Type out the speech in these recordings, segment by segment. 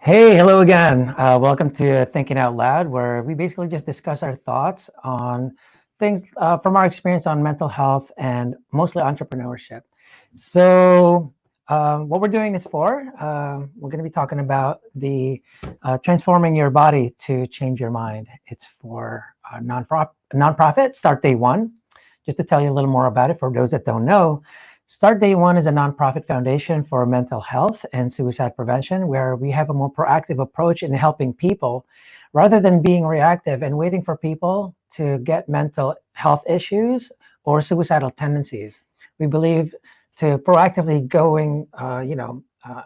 Hey, hello again. Welcome to Thinking Out Loud, where we basically just discuss our thoughts on things from our experience on mental health and mostly entrepreneurship. What we're doing this for, we're going to be talking about the transforming your body to change your mind. It's for nonprofit, Start Day One. Just to tell you a little more about it, for those that don't know, Start Day One is a nonprofit foundation for mental health and suicide prevention, where we have a more proactive approach in helping people rather than being reactive and waiting for people to get mental health issues or suicidal tendencies. We believe to proactively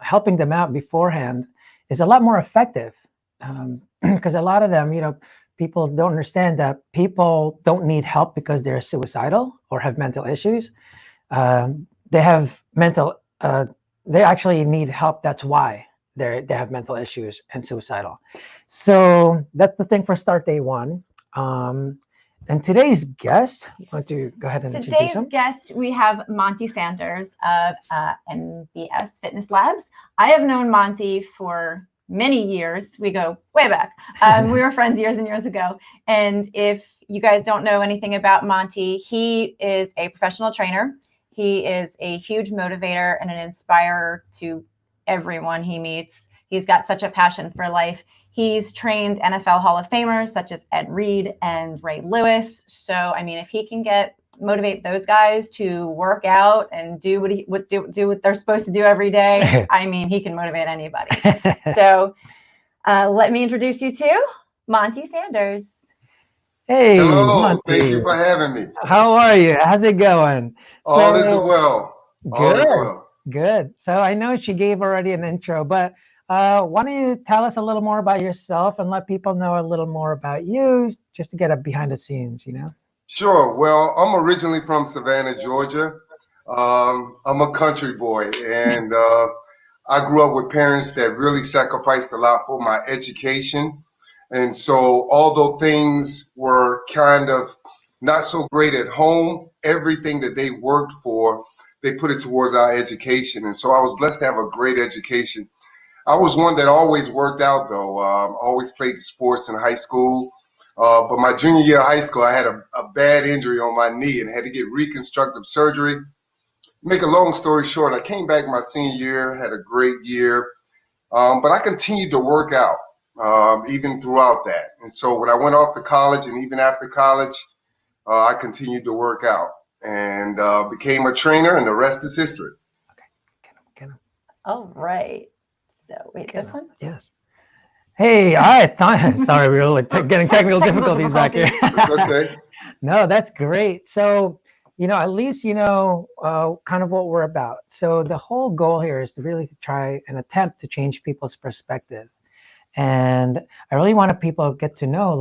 helping them out beforehand is a lot more effective, because a lot of them, people don't understand that people don't need help because they're suicidal or have mental issues. They have they actually need help. That's why they have mental issues and suicidal. So that's the thing for Start Day One. And today's guest, want to go ahead and introduce Today's him? guest, we have Monte Sanders of M.B.S Fitness Labs. I have known Monte for many years. We go way back. We were friends years and years ago. And if you guys don't know anything about Monte, he is a professional trainer. He is a huge motivator and an inspirer to everyone he meets. He's got such a passion for life. He's trained NFL Hall of Famers such as Ed Reed and Ray Lewis. So, I mean, if he can motivate those guys to work out and do what they're supposed to do every day, I mean, he can motivate anybody. So let me introduce you to Monte Sanders. Hey, Hello, Monty. thank you for having me. How are you? How's it going? All is well. All is well. Good. So I know she gave already an intro, but why don't you tell us a little more about yourself and let people know a little more about you, just to get a behind the scenes, Sure. Well, I'm originally from Savannah, Georgia. I'm a country boy, and I grew up with parents that really sacrificed a lot for my education. And so, although things were kind of not so great at home, everything that they worked for, they put it towards our education. And so, I was blessed to have a great education. I was one that always worked out, though. Always played the sports in high school. But my junior year of high school, I had a bad injury on my knee and had to get reconstructive surgery. Make a long story short, I came back my senior year, had a great year, but I continued to work out even throughout that. And so when I went off to college and even after college, I continued to work out and became a trainer, and the rest is history. Okay. All right. So wait, this one? Yes. Hey, all right. Sorry, we were getting technical difficulties back here. That's okay. No, that's great. So, at least kind of what we're about. So the whole goal here is to really try and attempt to change people's perspective. And I really want people to get to know,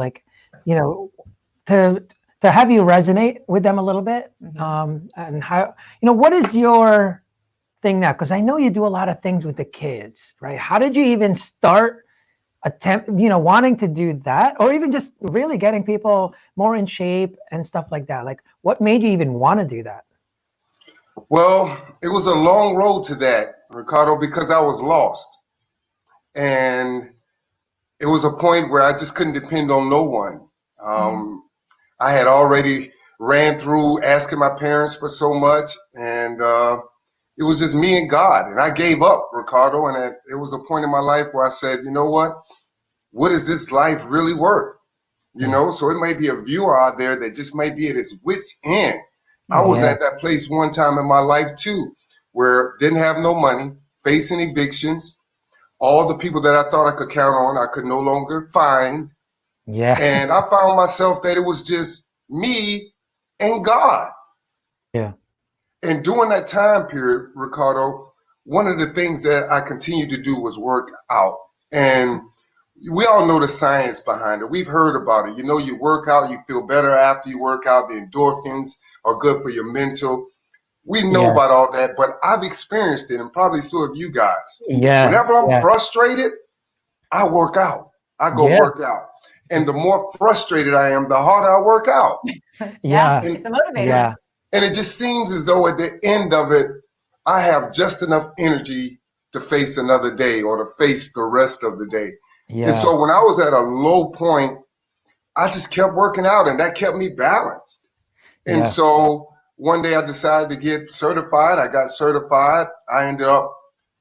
to have you resonate with them a little bit. And how, what is your thing now? Because I know you do a lot of things with the kids, right? How did you even start wanting to do that, or even just really getting people more in shape and stuff like that? Like, what made you even want to do that? Well, it was a long road to that, Ricardo, because I was lost. And it was a point where I just couldn't depend on no one. I had already ran through asking my parents for so much, and it was just me and God. And I gave up, Ricardo, and it was a point in my life where I said, you know what is this life really worth? So it might be a viewer out there that just might be at his wit's end. I was at that place one time in my life too, where didn't have no money, facing evictions. All the people that I thought I could count on, I could no longer find. Yeah. And I found myself that it was just me and God. Yeah. And during that time period, Ricardo, one of the things that I continued to do was work out. And we all know the science behind it. We've heard about it. You work out, you feel better after you work out. The endorphins are good for your mental. We know about all that, but I've experienced it, and probably so have you guys. Yeah. Whenever I'm frustrated, I work out. I go work out. And the more frustrated I am, the harder I work out. It's a motivator. Yeah. And it just seems as though at the end of it, I have just enough energy to face another day or to face the rest of the day. And Yeah. so when I was at a low point, I just kept working out, and that kept me balanced. And Yeah. so one day I decided to get certified. I got certified. I ended up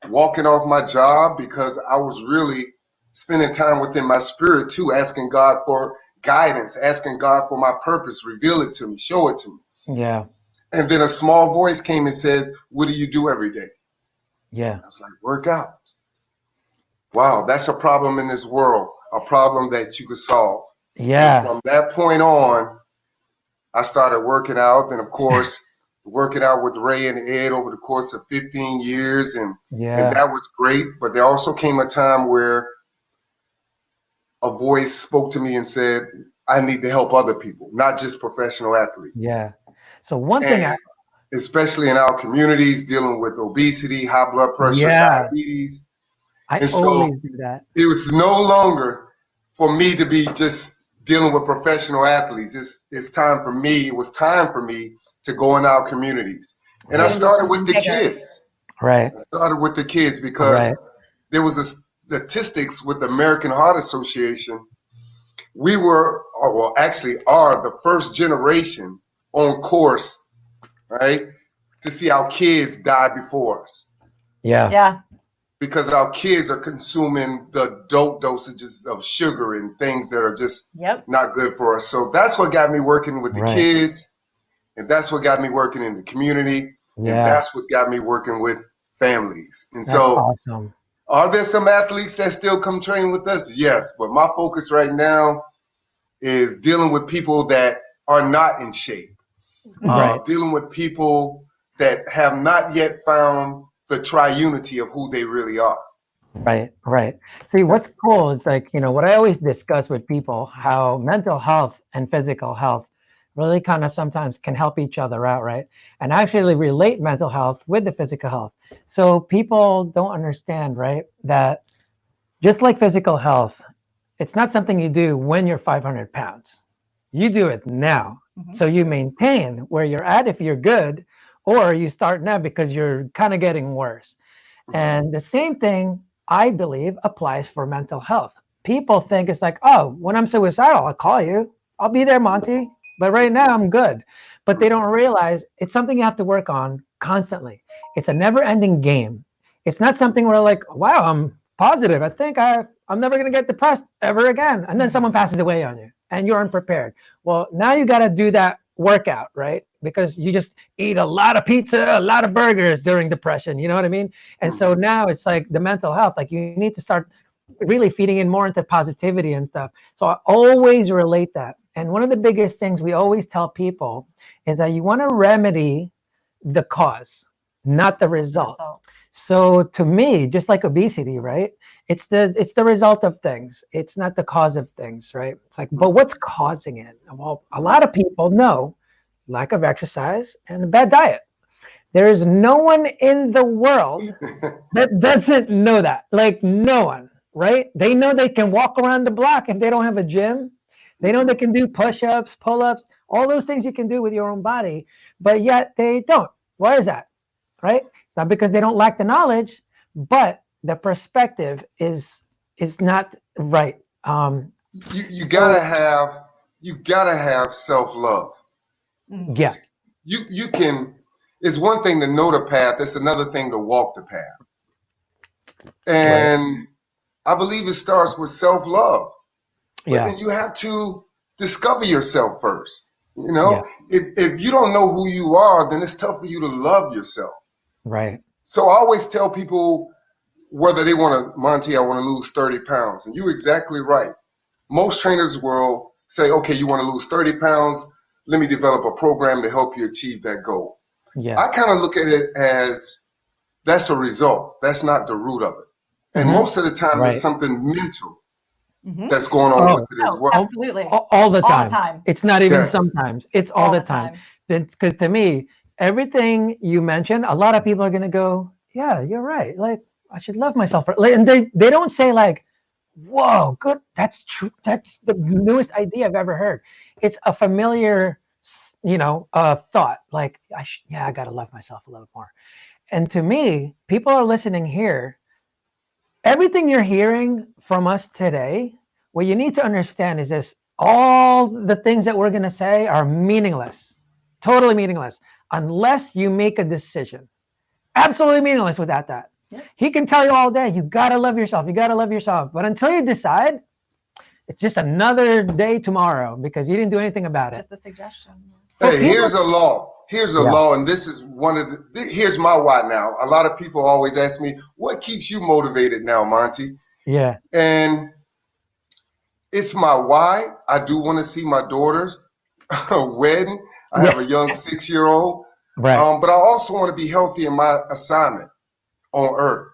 walking off my job because I was really spending time within my spirit too, asking God for guidance, asking God for my purpose, reveal it to me, show it to me. Yeah. And then a small voice came and said, "What do you do every day?" Yeah. I was like, "Work out." Wow, that's a problem in this world, a problem that you could solve. And Yeah. from that point on, I started working out. And of course, working out with Ray and Ed over the course of 15 years. And Yeah. that was great. But there also came a time where a voice spoke to me and said, I need to help other people, not just professional athletes. Yeah. So one thing And especially in our communities dealing with obesity, high blood pressure, yeah, diabetes. I And so always do that. it was no longer for me to be just dealing with professional athletes. It's time for me. It was time for me to go in our communities. And I Right. started with the Bigger. kids. Right. I started with the kids because Right. there was a statistics with the American Heart Association. We were, or well, actually are the first generation on course, right, to see our kids die before us. Yeah. Yeah. Because our kids are consuming the dope dosages of sugar and things that are just Yep. not good for us. So that's what got me working with the Right. kids, and that's what got me working in the community, and Yeah. that's what got me working with families. And That's so awesome. are there some athletes that still come train with us? Yes, but my focus right now is dealing with people that are not in shape, Right. dealing with people that have not yet found the triunity of who they really are. Right, right. See, what's cool is like, what I always discuss with people, how mental health and physical health really kind of sometimes can help each other out, right? And actually relate mental health with the physical health. So people don't understand, right, that just like physical health, it's not something you do when you're 500 pounds. You do it now. So you Yes. maintain where you're at if you're good, or you start now because you're kind of getting worse. And the same thing, I believe, applies for mental health. People think it's like, oh, when I'm suicidal, I'll call you. I'll be there, Monty. But right now, I'm good. But they don't realize it's something you have to work on constantly. It's a never ending game. It's not something where, like, wow, I'm positive. I think I'm never going to get depressed ever again. And then someone passes away on you and you're unprepared. Well, now you got to do that workout, right? Because you just eat a lot of pizza, a lot of burgers during depression. You know what I mean? And so now it's like the mental health, like you need to start really feeding in more into positivity and stuff. So I always relate that. And one of the biggest things we always tell people is that you want to remedy the cause, not the result. So to me, just like obesity, right? It's the result of things. It's not the cause of things, right? It's like, but what's causing it? Well, a lot of people know lack of exercise and a bad diet. There is no one in the world that doesn't know that. Like no one, right? They know they can walk around the block if they don't have a gym. They know they can do push-ups, pull-ups, all those things you can do with your own body, but yet they don't. Why is that? Right? It's not because they don't lack the knowledge, but the perspective is not right. You gotta have self-love. Yeah. You can. It's one thing to know the path. It's another thing to walk the path. And I believe it starts with self-love. But then you have to discover yourself first. If you don't know who you are, then it's tough for you to love yourself. Right. So I always tell people whether they want to, Monty, I want to lose 30 pounds. And you're exactly right. Most trainers will say, okay, you want to lose 30 pounds. Let me develop a program to help you achieve that goal. Yeah. I kind of look at it as that's a result. That's not the root of it. And most of the time, there's something mental that's going on with it as well. Absolutely. All the time. It's not even sometimes. It's all the time. Because to me, everything you mentioned, a lot of people are going to go, yeah, you're right. Like, I should love myself. And they don't say like, whoa, good. That's true. That's the newest idea I've ever heard. It's a familiar, thought. Like, I got to love myself a little more. And to me, people are listening here. Everything you're hearing from us today, what you need to understand is this: all the things that we're going to say are meaningless, totally meaningless, unless you make a decision. Absolutely meaningless without that. Yeah. He can tell you all day, you got to love yourself. You got to love yourself. But until you decide, it's just another day tomorrow because you didn't do anything about it. Just a suggestion. Hey, here's a law. Here's a Yeah. law, and this is one of the. Here's my why now. A lot of people always ask me, "What keeps you motivated now, Monty?" Yeah. And it's my why. I do want to see my daughter's wedding. I have a young 6-year-old, Right. but I also want to be healthy in my assignment on Earth.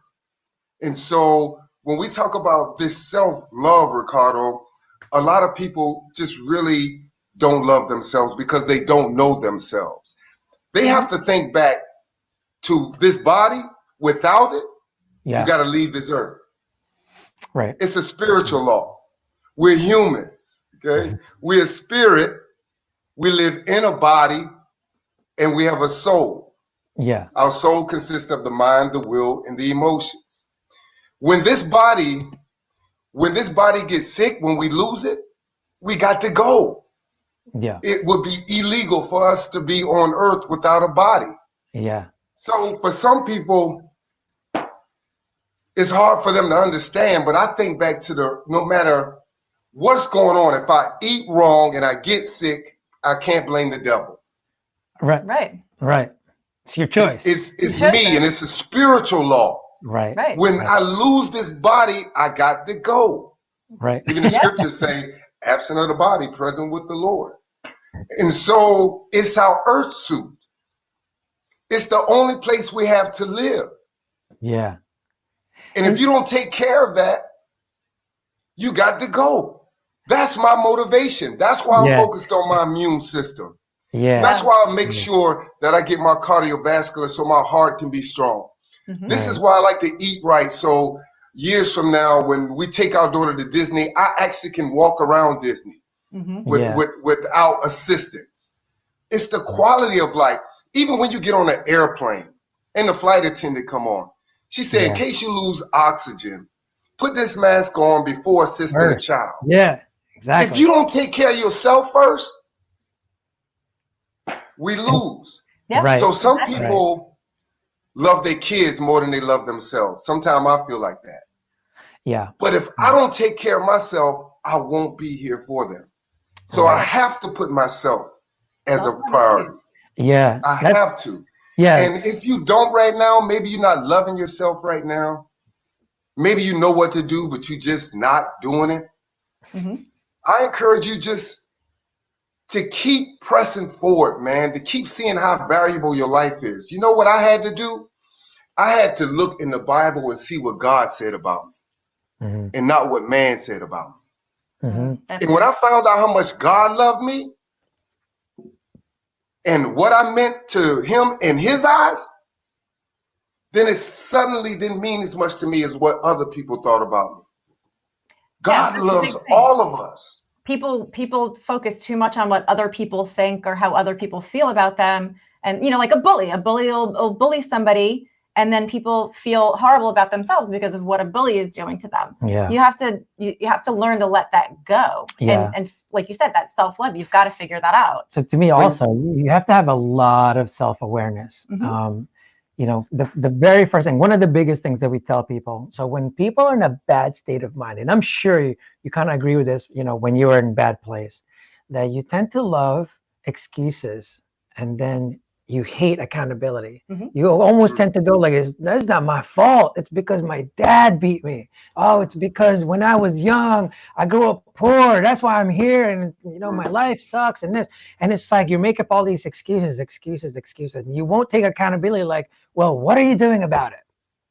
And so when we talk about this self-love, Ricardo, a lot of people just really don't love themselves because they don't know themselves. They have to think back to this body. Without it, you Yeah. got to leave this earth. Right. It's a spiritual law. We're humans, okay? We're a spirit. We live in a body, and we have a soul. Yeah. Our soul consists of the mind, the will, and the emotions. When this body gets sick, when we lose it, we got to go. Yeah. It would be illegal for us to be on earth without a body. Yeah. So for some people, it's hard for them to understand, but I think back to no matter what's going on, if I eat wrong and I get sick, I can't blame the devil. Right. Right. Right. It's your choice. It's me, and it's a spiritual law. Right. Right. When I lose this body, I got to go. Right. Even the scriptures say, absent of the body, present with the Lord. And so it's our earth suit. It's the only place we have to live. Yeah. And if you don't take care of that, you got to go. That's my motivation. That's why I'm focused on my immune system. Yeah. That's why I make sure that I get my cardiovascular so my heart can be strong. Mhm. This is why I like to eat right. So years from now, when we take our daughter to Disney, I actually can walk around Disney Mhm. without assistance. It's the quality of life. Even when you get on an airplane and the flight attendant come on, she said, in case you lose oxygen, put this mask on before assisting a child. Yeah. Exactly. If you don't take care of yourself first, we lose. Yeah. Right. So some Exactly. people love their kids more than they love themselves. Sometimes I feel like that. Yeah. But if I don't take care of myself, I won't be here for them. So I have to put myself as a priority. Yeah. I have to. Yeah. And if you don't right now, maybe you're not loving yourself right now. Maybe you know what to do, but you're just not doing it. Mhm. I encourage you just to keep pressing forward, man, to keep seeing how valuable your life is. You know what I had to do? I had to look in the Bible and see what God said about me Mhm. and not what man said about me. Mhm. That's And when I found out how much God loved me and what I meant to him in his eyes, then it suddenly didn't mean as much to me as what other people thought about me. God that's a big loves thing. all of us. People focus too much on what other people think or how other people feel about them. And, like a bully will bully somebody, and then people feel horrible about themselves because of what a bully is doing to them. Yeah. You have to learn to let that go. Yeah. And like you said, that self-love, you've got to figure that out. So to me also, you have to have a lot of self-awareness. Mhm. The very first thing, one of the biggest things that we tell people, so when people are in a bad state of mind, and I'm sure you kind of agree with this, when you are in a bad place, that you tend to love excuses and then you hate accountability. Mhm. You almost tend to go like, that's not my fault. It's because my dad beat me. Oh, it's because when I was young, I grew up poor. That's why I'm here. And, my life sucks and this. And it's like you make up all these excuses. And you won't take accountability like, well, what are you doing about it?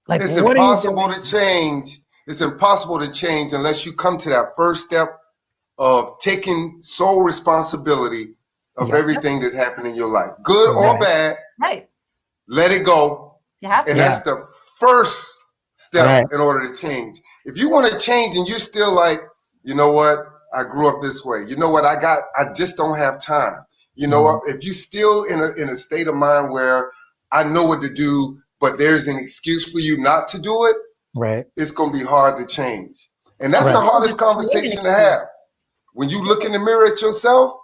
Like, It's what are you impossible doing? to change. It's impossible to change unless you come to that first step of taking sole responsibility of everything that's happened in your life, good or bad. Right. Let it go. You have to. And that's the first step in order to change. If you want to change and you're still like, you know what, I grew up this way. You know what, I just don't have time. You know what, if you're still in a state of mind where I know what to do, but there's an excuse for you not to do it, Right. it's going to be hard to change. And that's the Right. hardest conversation to have. When you look in the mirror at yourself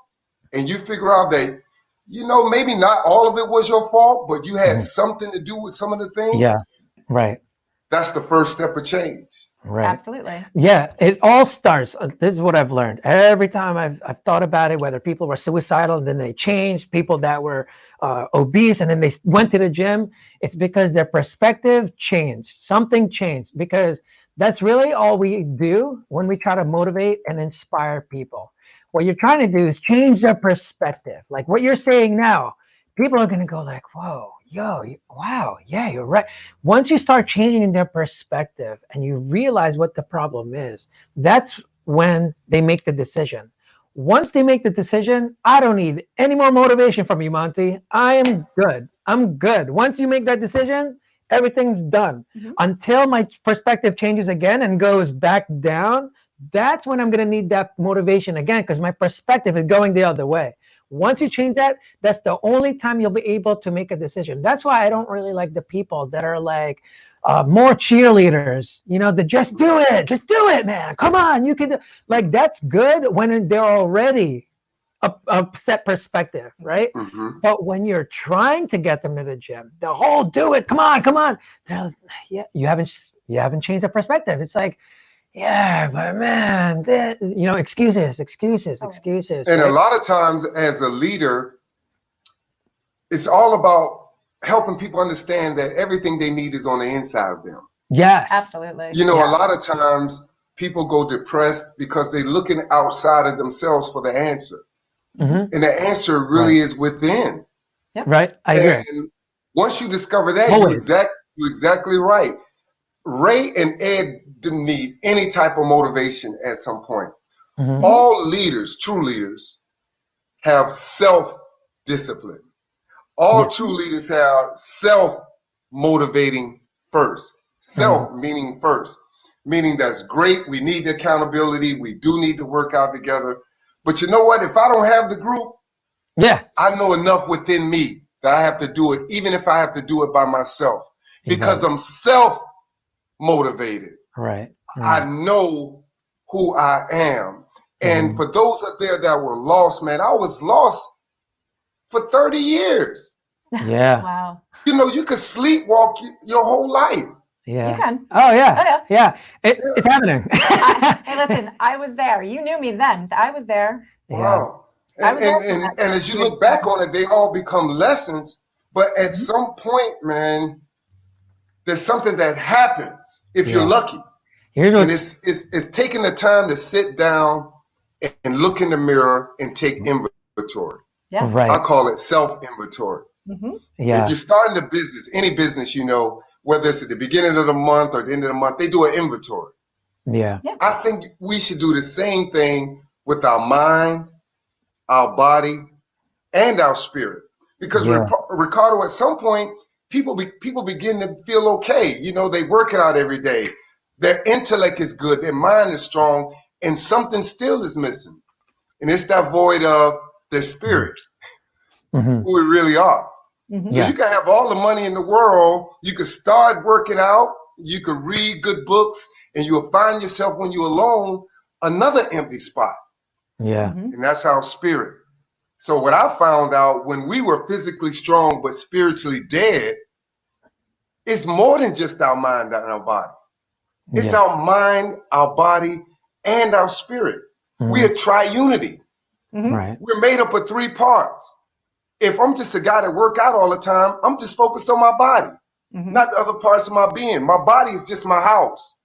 and you figure out that, maybe not all of it was your fault, but you had Mhm. something to do with some of the Yeah. things, Right. that's the first step of change. Right. Absolutely. Yeah, it all starts. This is what I've learned. Every time I've thought about it, whether people were suicidal and then they changed, people that were obese and then they went to the gym, it's because their perspective changed. Something changed, because that's really all we do when we try to motivate and inspire people. What you're trying to do is change their perspective. Like what you're saying now, people are going to go like, whoa, wow, yeah, you're right. Once you start changing their perspective and you realize what the problem is, that's when they make the decision. Once they make the decision, I don't need any more motivation from you, Monty. I am good. I'm good. Once you make that decision, everything's done. Mhm. Until my perspective changes again and goes back down, that's when I'm going to need that motivation again, because my perspective is going the other way. Once you change that, that's the only time you'll be able to make a decision. That's why I don't really like the people that are like more cheerleaders, the just do it, man. Come on, you can do. Like that's good when they're already a set perspective, right? Mm-hmm. But when you're trying to get them to the gym, the whole do it, come on. They're like, yeah, you haven't changed the perspective. It's like, yeah, but man, excuses. And a Right? lot of times as a leader, it's all about helping people understand that everything they need is on the inside of them. Yes. Absolutely. A lot of times people go depressed because they're looking outside of themselves for the answer. Mm-hmm. And the answer really is within. Right. I agree. And once you discover that, Always. you're exactly right. Ray and Ed didn't need any type of motivation at some point. Mm-hmm. All leaders, true leaders, have self-discipline. All true leaders have self-motivating first. Self meaning first. Meaning that's great. We need the accountability. We do need to work out together. But you know what? If I don't have the group, I know enough within me that I have to do it, even if I have to do it by myself. Because I'm self-motivated. Right. I know who I am. And for those out there that were lost, man, I was lost for 30 years. Yeah. Wow. You could sleepwalk your whole life. Yeah. You can. Oh yeah. Yeah. It's happening. Hey, listen, I was there. You knew me then. I was there. Wow. And as you look back on it, they all become lessons. But at some point, man, there's something that happens if you're lucky. And it's taking the time to sit down and look in the mirror and take inventory. Yeah. Right. I call it self-inventory. Yeah. If you're starting a business, any business, whether it's at the beginning of the month or the end of the month, they do an inventory. Yeah. I think we should do the same thing with our mind, our body, and our spirit. Because Ricardo, at some point, people begin to feel okay. They work it out every day. Their intellect is good. Their mind is strong. And something still is missing. And it's that void of their spirit, who we really are. So you can have all the money in the world. You can start working out. You can read good books. And you'll find yourself when you're alone, another empty spot. Yeah. And that's our spirit. So what I found out when we were physically strong but spiritually dead, it's more than just our mind and our body. It's our mind, our body, and our spirit. We are triunity. Right. We're made up of 3 parts. If I'm just a guy that work out all the time, I'm just focused on my body, not the other parts of my being. My body is just my house.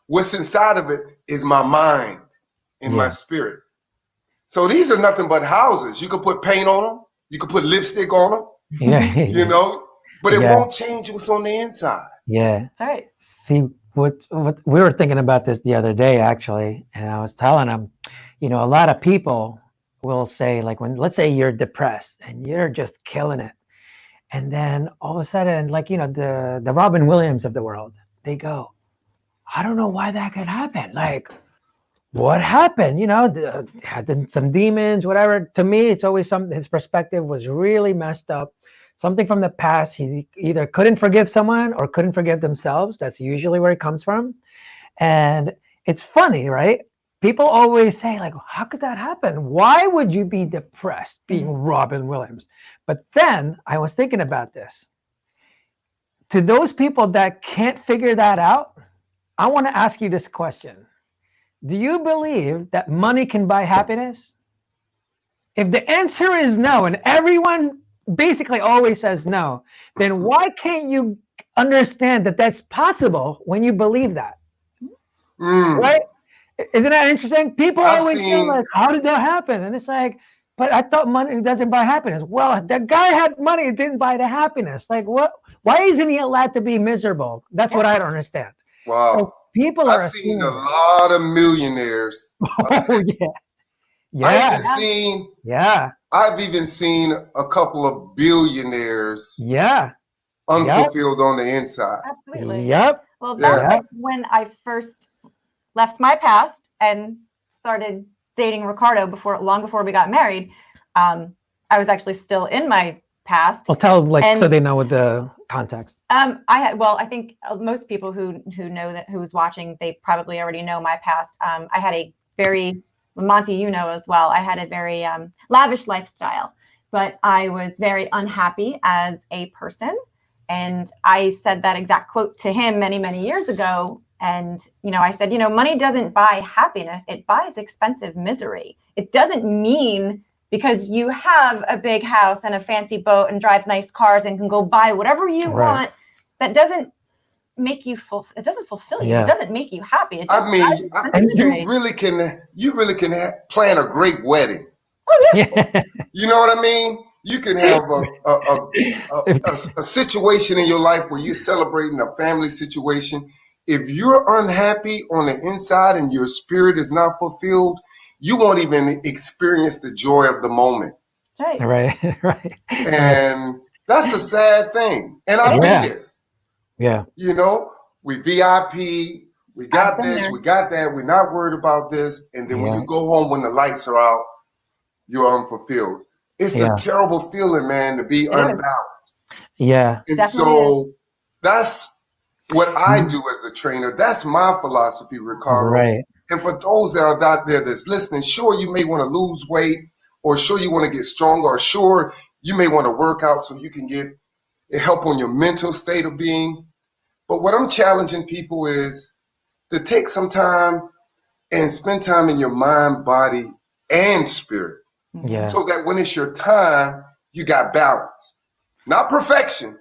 What's inside of it is my mind and my spirit. So these are nothing but houses. You could put paint on them. You could put lipstick on them. Yeah. But it won't change what's on the inside. Yeah. That's right. See, what we were thinking about this the other day, actually, and I was telling him, a lot of people will say, like, let's say you're depressed and you're just killing it. And then all of a sudden, like, the Robin Williams of the world, they go, I don't know why that could happen. Like, what happened? Had some demons, whatever. To me, it's always his perspective was really messed up. something from the past. He either couldn't forgive someone or couldn't forgive themselves. That's usually where it comes from. And it's funny, right? People always say, like, how could that happen? Why would you be depressed being Robin Williams? But then I was thinking about this. To those people that can't figure that out, I want to ask you this question. Do you believe that money can buy happiness? If the answer is no, and everyone basically always says no, then why can't you understand that that's possible when you believe that? Right? Isn't that interesting? People always feel like, how did that happen? And it's like, but I thought money doesn't buy happiness. Well, the guy had money, it didn't buy the happiness. Like, what? Why isn't he allowed to be miserable? That's what I don't understand. Wow. So people I've are seen a lot of millionaires. Oh, yeah. I've even seen a couple of billionaires unfulfilled on the inside. Absolutely. Yep. Well, that's like when I first left my past and started dating Ricardo long before we got married. I was actually still in my past. Well, tell them, so they know what the context. I think most people who know that, who's watching, they probably already know my past. I had a very, Monte, you know as well, I had a very lavish lifestyle, but I was very unhappy as a person. And I said that exact quote to him many, many years ago. And, I said, money doesn't buy happiness. It buys expensive misery. It doesn't mean because you have a big house and a fancy boat and drive nice cars and can go buy whatever you want, that doesn't make you it doesn't fulfill you. It doesn't make you happy. It just you really can plan a great wedding. Oh, yeah. You know what I mean? You can have a situation in your life where you're celebrating a family situation. If you're unhappy on the inside and your spirit is not fulfilled, you won't even experience the joy of the moment. That's right. Right. And that's a sad thing. And I've been there. Yeah. We VIP, we got this, we got that, we're not worried about this. And then when you go home, when the lights are out, you're unfulfilled. It's a terrible feeling, man, to be unbalanced. Yeah. And so that's what I do as a trainer. That's my philosophy, Ricardo. Right. And for those that are out there that's listening, sure, you may want to lose weight, or sure, you want to get stronger, or sure, you may want to work out so you can get help on your mental state of being. But what I'm challenging people is to take some time and spend time in your mind, body, and spirit. Yeah. So that when it's your time, you got balance, not perfection.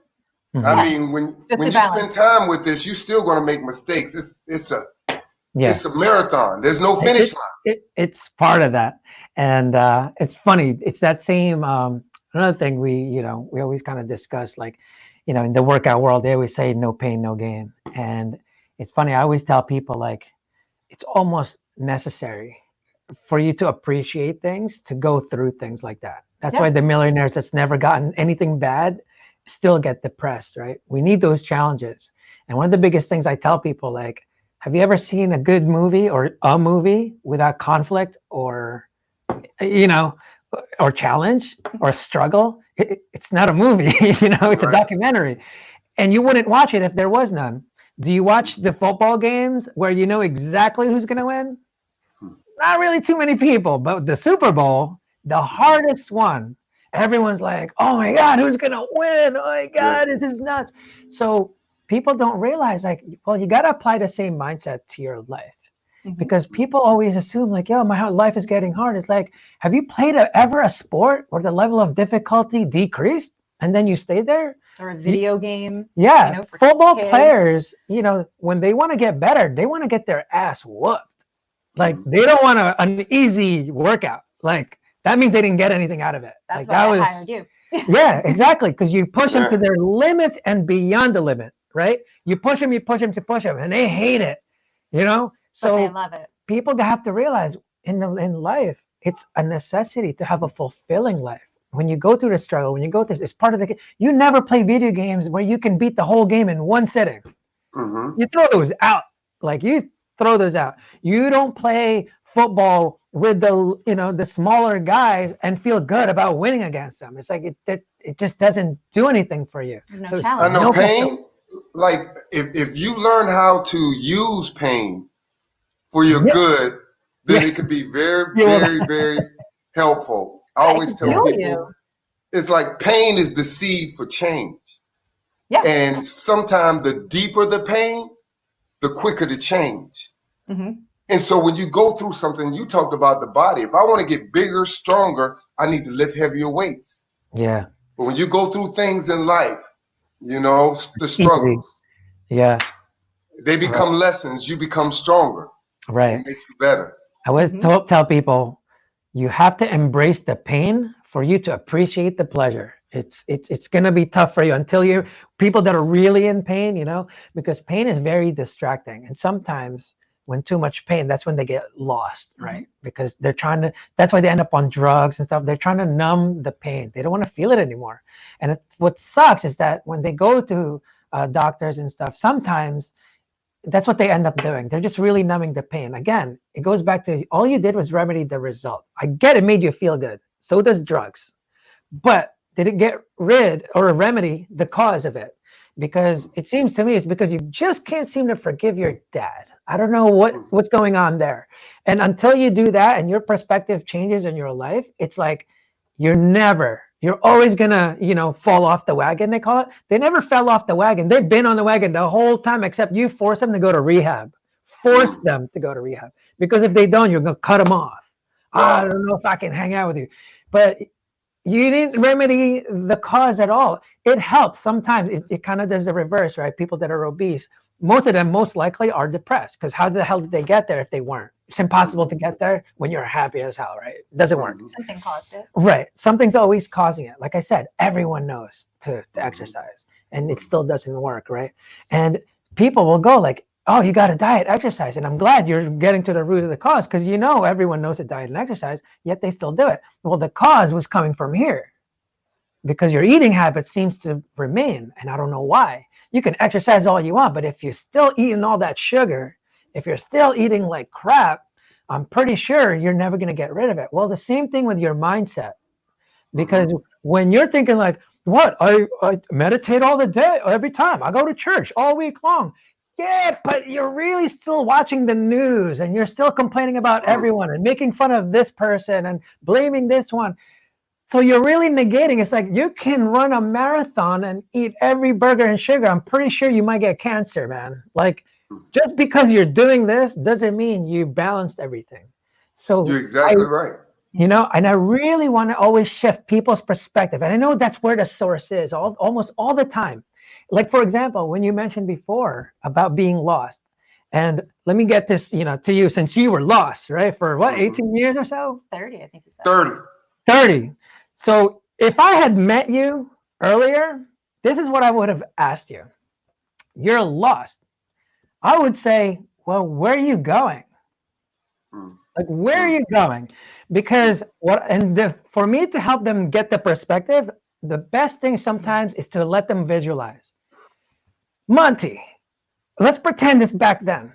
I mean, when you spend time with this, you're still going to make mistakes. It's a marathon. There's no finish line. It's part of that, and it's funny. It's that same another thing we always kind of discuss, like, in the workout world, they always say no pain, no gain, and it's funny. I always tell people, like, it's almost necessary for you to appreciate things, to go through things like that. That's why the millionaires that's never gotten anything bad still get depressed, right? We need those challenges. And one of the biggest things I tell people, like, have you ever seen a good movie or a movie without conflict or challenge or struggle? It's not a movie, it's a documentary. And you wouldn't watch it if there was none. Do you watch the football games where you know exactly who's going to win? Not really too many people, but the Super Bowl, the hardest one, everyone's like, oh my God, who's going to win? Oh my God, this is nuts. So people don't realize, like, well, you got to apply the same mindset to your life, because people always assume, like, yo, my life is getting hard. It's like, have you played ever a sport where the level of difficulty decreased and then you stay there? Or a video game. Yeah. Football players, when they want to get better, they want to get their ass whooped. Like, they don't want an easy workout. Like, that means they didn't get anything out of it. That's why I hired you. Yeah, exactly. Because you push them to their limits and beyond the limit, right? You push them, and they hate it, So but they love it. People have to realize in life, it's a necessity to have a fulfilling life. When you go through the struggle, when you go through, it's part of you never play video games where you can beat the whole game in one sitting. You throw those out. Like, you throw those out. You don't play football with the smaller guys and feel good about winning against them. It's like it just doesn't do anything for you. There's no So it's I challenge. know no pain. Like if you learn how to use pain for your yeah, good, then yeah, it could be very, you will, very, very helpful. I Yeah, it always can tell yeah, fuel people you. it's like pain is the seed for change. Yeah. And sometimes the deeper the pain, the quicker the change. Hmm. And so when you go through something, you talked about the body. If I want to get bigger, stronger, I need to lift heavier weights. yeah. But when you go through things in life, the Easy. struggles, Yeah, they right, become lessons. You become stronger. right. It makes you better. I always Hmm. tell people you have to embrace the pain for you to appreciate the pleasure. It's gonna be tough for you until you people that are really in pain, because pain is very distracting. And sometimes when too much pain, that's when they get lost, Hmm. right? Because they're trying to that's why they end up on drugs and stuff. They're trying to numb the pain. They don't want to feel it anymore. And what sucks is that when they go to doctors and stuff, sometimes that's what they end up doing. They're just really numbing the pain. Again, it goes back to all you did was remedy the result. I get it made you feel good. So does drugs. But did it get rid or remedy the cause of it? Because it seems to me it's because you just can't seem to forgive your dad. I don't know what's going on there. And until you do that and your perspective changes in your life, it's like you're always gonna, fall off the wagon, they call it. They never fell off the wagon. They've been on the wagon the whole time, except you force them to go to rehab. Force Mm, them to go to rehab. Because if they don't, you're gonna cut them off. I wow. don't know if I can hang out with you. But you didn't remedy the cause at all. It helps sometimes. It kind of does the reverse, right? People that are obese, most of them most likely are depressed because how the hell did they get there if they weren't? It's impossible to get there when you're happy as hell, right? It doesn't work. Mm-hmm, Something caused it. Right. Something's always causing it. Like I said, everyone knows to mm-hmm, exercise and it still doesn't work, right? And people will go like, oh, you got to diet, exercise. And I'm glad you're getting to the root of the cause because everyone knows that diet and exercise, yet they still do it. Well, the cause was coming from here because your eating habit seems to remain. And I don't know why. You can exercise all you want, but if you're still eating all that sugar, if you're still eating like crap, I'm pretty sure you're never going to get rid of it. Well, the same thing with your mindset. mm-hmm. Because when you're thinking like, what? I meditate all the day, every time. I go to church all week long. Yeah, but you're really still watching the news and you're still complaining about Mm. everyone and making fun of this person and blaming this one. So you're really negating. It's like you can run a marathon and eat every burger and sugar. I'm pretty sure you might get cancer, man. Like just because you're doing this doesn't mean you balanced everything. You're So exactly right. and I really want to always shift people's perspective. And I know that's where the source is almost all the time. Like, for example, when you mentioned before about being lost, and let me get this, to you since you were lost, right? For what, Mm-hmm. 18 years or so? 30, I think you said. 30. 30. So if I had met you earlier, this is what I would have asked you. You're lost. I would say, well, where are you going? Mm, Like, where are mm, you going? Because for me to help them get the perspective, the best thing sometimes is to let them visualize. Monty, let's pretend it's back then.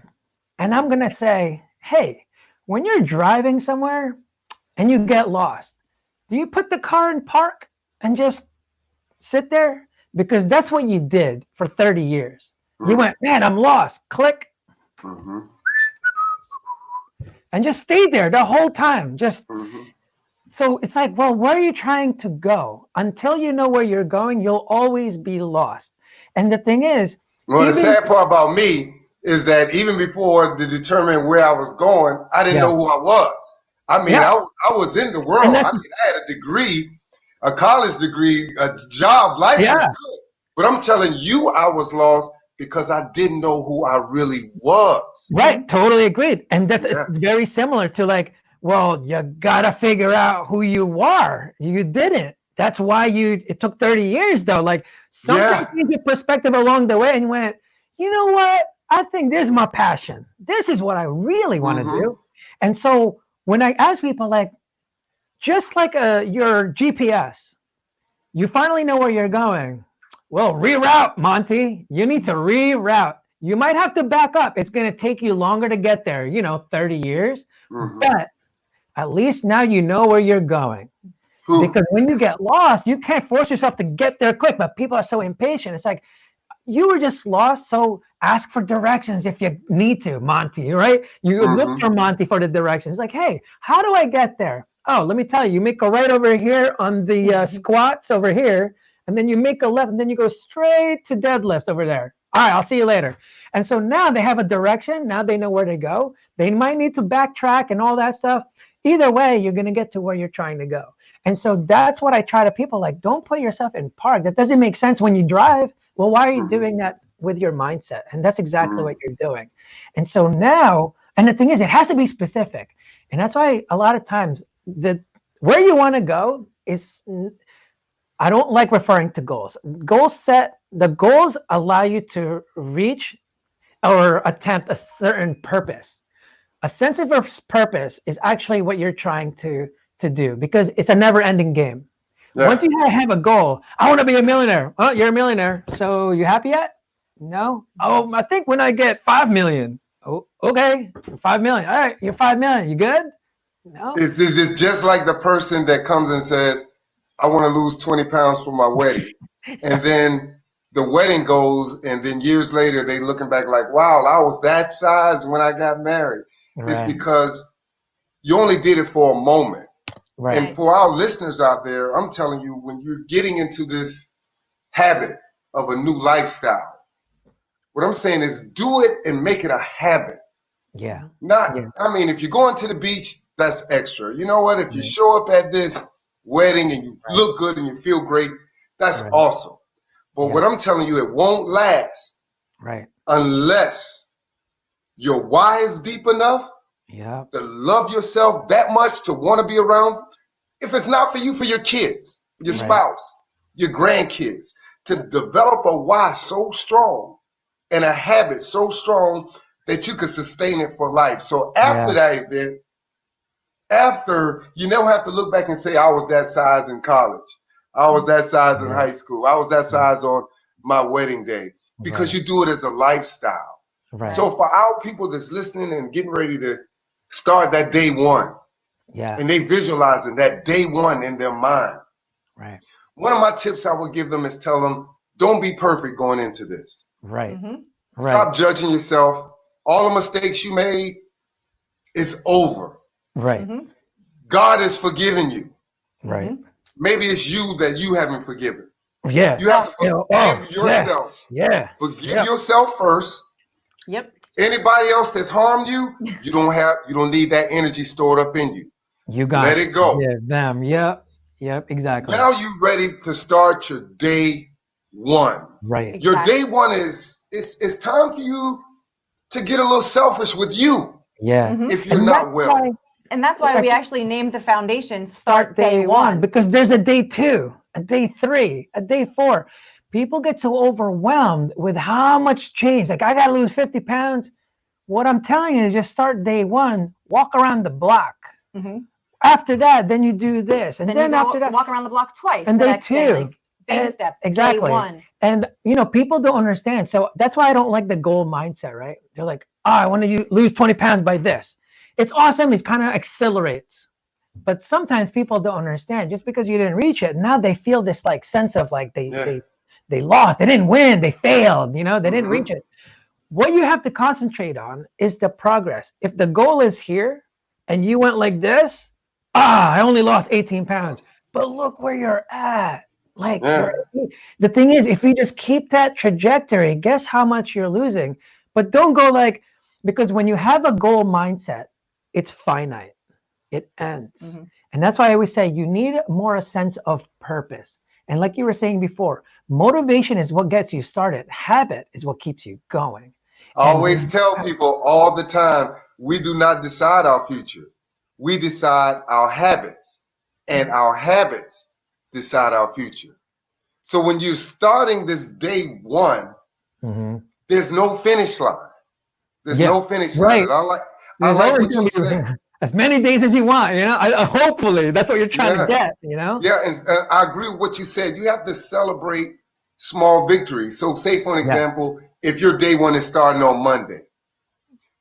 And I'm going to say, hey, when you're driving somewhere and you get lost, do you put the car in park and just sit there? Because that's what you did for 30 years. You mm, went, man, I'm lost. Click. mm-hmm, And just stayed there the whole time. mm-hmm. So it's like, well, where are you trying to go? Until you know where you're going, you'll always be lost. And the thing is, Well, the even sad part about me is that even before to determine where I was going, I didn't yeah, know who I was. I mean, yeah, I was in the and world. that's I mean, I had a degree, a college degree, a job. Life was yeah, good. But I'm telling you, I was lost because I didn't know who I really was. right, totally agreed. And that's it's Yeah, very similar to like, well, you gotta figure out who you are. You didn't. That's why it took 30 years though. Like something yeah. changed your perspective along the way and you went, you know what? I think this is my passion. This is what I really want to Mm-hmm. do. And so when I ask people like, just like your GPS, you finally know where you're going. Well, reroute, Monty. You need to reroute. You might have to back up. It's going to take you longer to get there, 30 years. Mm-hmm. But At least now you know where you're going. Whew. Because when you get lost, you can't force yourself to get there quick. But people are so impatient. It's like, you were just lost, so ask for directions if you need to, Monty, right? You look Mhm. for Monty for the directions. Like, hey, how do I get there? Oh, let me tell you, you make a right over here on the squats over here, and then you make a left, and then you go straight to deadlifts over there. All right, I'll see you later. And so now they have a direction. Now they know where to go. They might need to backtrack and all that stuff. Either way, you're going to get to where you're trying to go. And so that's what I try to people, like, don't put yourself in park. That doesn't make sense when you drive. Well, why are you doing that with your mindset? And that's exactly what you're doing. And so now, and the thing is, it has to be specific. And that's why a lot of times where you want to go is, I don't like referring to goals. The goals allow you to reach or attempt a certain purpose. A sense of purpose is actually what you're trying to do, because it's a never ending game. Yeah. Once you have a goal, I want to be a millionaire. Oh, you're a millionaire. So you happy yet? No. Oh, I think when I get 5 million. Oh, okay. 5 million. All right. You're 5 million. You good? No. It's just like the person that comes and says, I want to lose 20 pounds for my wedding. And then the wedding goes, and then years later, they looking back like, wow, I was that size when I got married. Right. It's because you only did it for a moment. Right. And for our listeners out there, I'm telling you, when you're getting into this habit of a new lifestyle, what I'm saying is do it and make it a habit. Yeah. I mean, if you're going to the beach, that's extra. You know what? If you show up at this wedding and you look good and you feel great, that's awesome. But what I'm telling you, it won't last unless your why is deep enough to love yourself that much, to want to be around. If it's not for you, for your kids, your spouse, your grandkids, to develop a why so strong and a habit so strong that you can sustain it for life. So after that event, after, you never have to look back and say, I was that size in college. I was that size in high school. I was that size on my wedding day, because you do it as a lifestyle. So for our people that's listening and getting ready to start that day one, and they visualizing that day one in their mind, one of my tips I would give them is tell them, don't be perfect going into this. Stop judging yourself. All the mistakes you made is over. God has forgiven you. Maybe it's you that you haven't forgiven. You have to forgive yourself. Forgive yourself first. Anybody else that's harmed you, you don't need that energy stored up in you. You got Let it go. Them. Yep, exactly. Now you're ready to start your day one. Your day one is it's time for you to get a little selfish with you. If you're not well. And that's why we actually named the foundation Start Day One. Because there's a day 2, a day 3, a day 4. People get so overwhelmed with how much change. Like, I got to lose 50 pounds. What I'm telling you is just start day 1, walk around the block. After that, then you do this. And then after that, walk around the block twice. And day 2. Baby step. Exactly. Day 1. And, people don't understand. So that's why I don't like the goal mindset, right? They're like, oh, I want to lose 20 pounds by this. It's awesome. It kind of accelerates. But sometimes people don't understand. Just because you didn't reach it, now they feel this like sense of like they lost. They didn't win. They failed. They didn't reach it. What you have to concentrate on is the progress. If the goal is here and you went like this, I only lost 18 pounds. But look where you're at. Like, the thing is, if you just keep that trajectory, guess how much you're losing? But don't go like, because when you have a goal mindset, it's finite. It ends. And that's why I always say you need more a sense of purpose. And like you were saying before, motivation is what gets you started. Habit is what keeps you going. I always tell people all the time, we do not decide our future. We decide our habits, and our habits decide our future. So when you're starting this day 1, there's no finish line. There's no finish line. I like what you said. As many days as you want, hopefully that's what you're trying to get, Yeah, and I agree with what you said. You have to celebrate small victories. So say, for an example, if your day 1 is starting on Monday,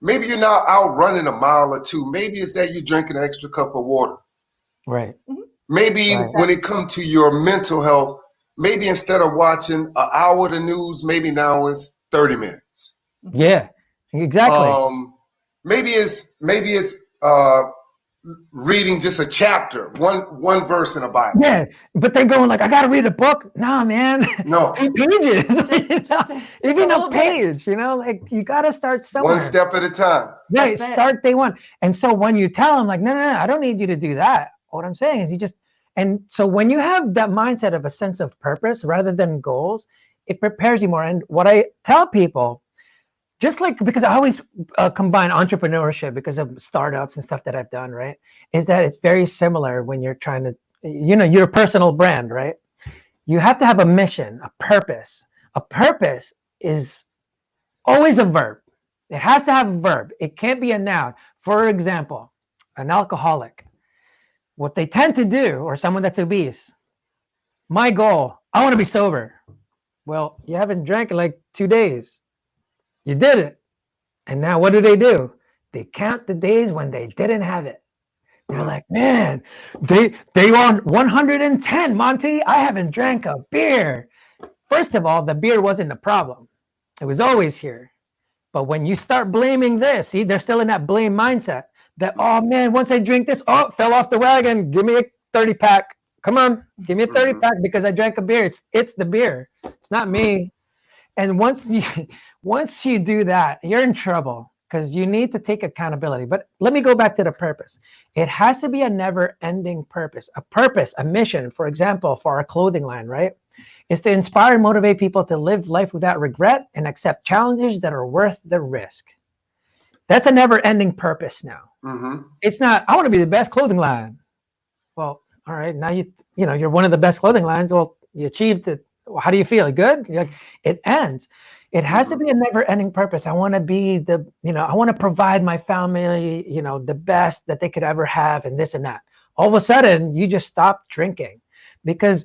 Maybe you're not out running a mile or two. Maybe it's that you're drinking an extra cup of water. Right. Maybe Right. when it comes to your mental health, maybe instead of watching an hour of the news, maybe now it's 30 minutes. Yeah, exactly. Maybe it's reading just a chapter, one verse in the Bible. Yeah, but they're going like, I gotta read a book. Nah, man. No. 8 pages. Even little a bit. page, like you gotta start somewhere. One step at a time. Right, That's it. start day one. And so when you tell them like, no, I don't need you to do that. What I'm saying is and so when you have that mindset of a sense of purpose rather than goals, it prepares you more. And what I tell people, just like, because I always combine entrepreneurship because of startups and stuff that I've done, right? Is that it's very similar when you're trying to, your personal brand, right? You have to have a mission, a purpose. A purpose is always a verb. It has to have a verb. It can't be a noun. For example, an alcoholic, what they tend to do, or someone that's obese, my goal, I want to be sober. Well, you haven't drank in like 2 days. You did it. And now what do? They count the days when they didn't have it. They're like, man, they on 110, Monty. I haven't drank a beer. First of all, the beer wasn't the problem. It was always here. But when you start blaming this, see, they're still in that blame mindset that, oh man, once I drink this, oh, fell off the wagon. Give me a 30 pack. Come on, give me a 30 pack because I drank a beer. It's the beer. It's not me. And once you do that, you're in trouble because you need to take accountability. But let me go back to the purpose. It has to be a never-ending purpose, a mission. For example, for our clothing line, right? Is to inspire and motivate people to live life without regret and accept challenges that are worth the risk. That's a never-ending purpose now. It's not, I want to be the best clothing line. Well, all right, now you're one of the best clothing lines. Well, you achieved it. Well, how do you feel? Good? It ends. It has to be a never-ending purpose. I want to be I want to provide my family, the best that they could ever have, and this and that. All of a sudden, you just stop drinking because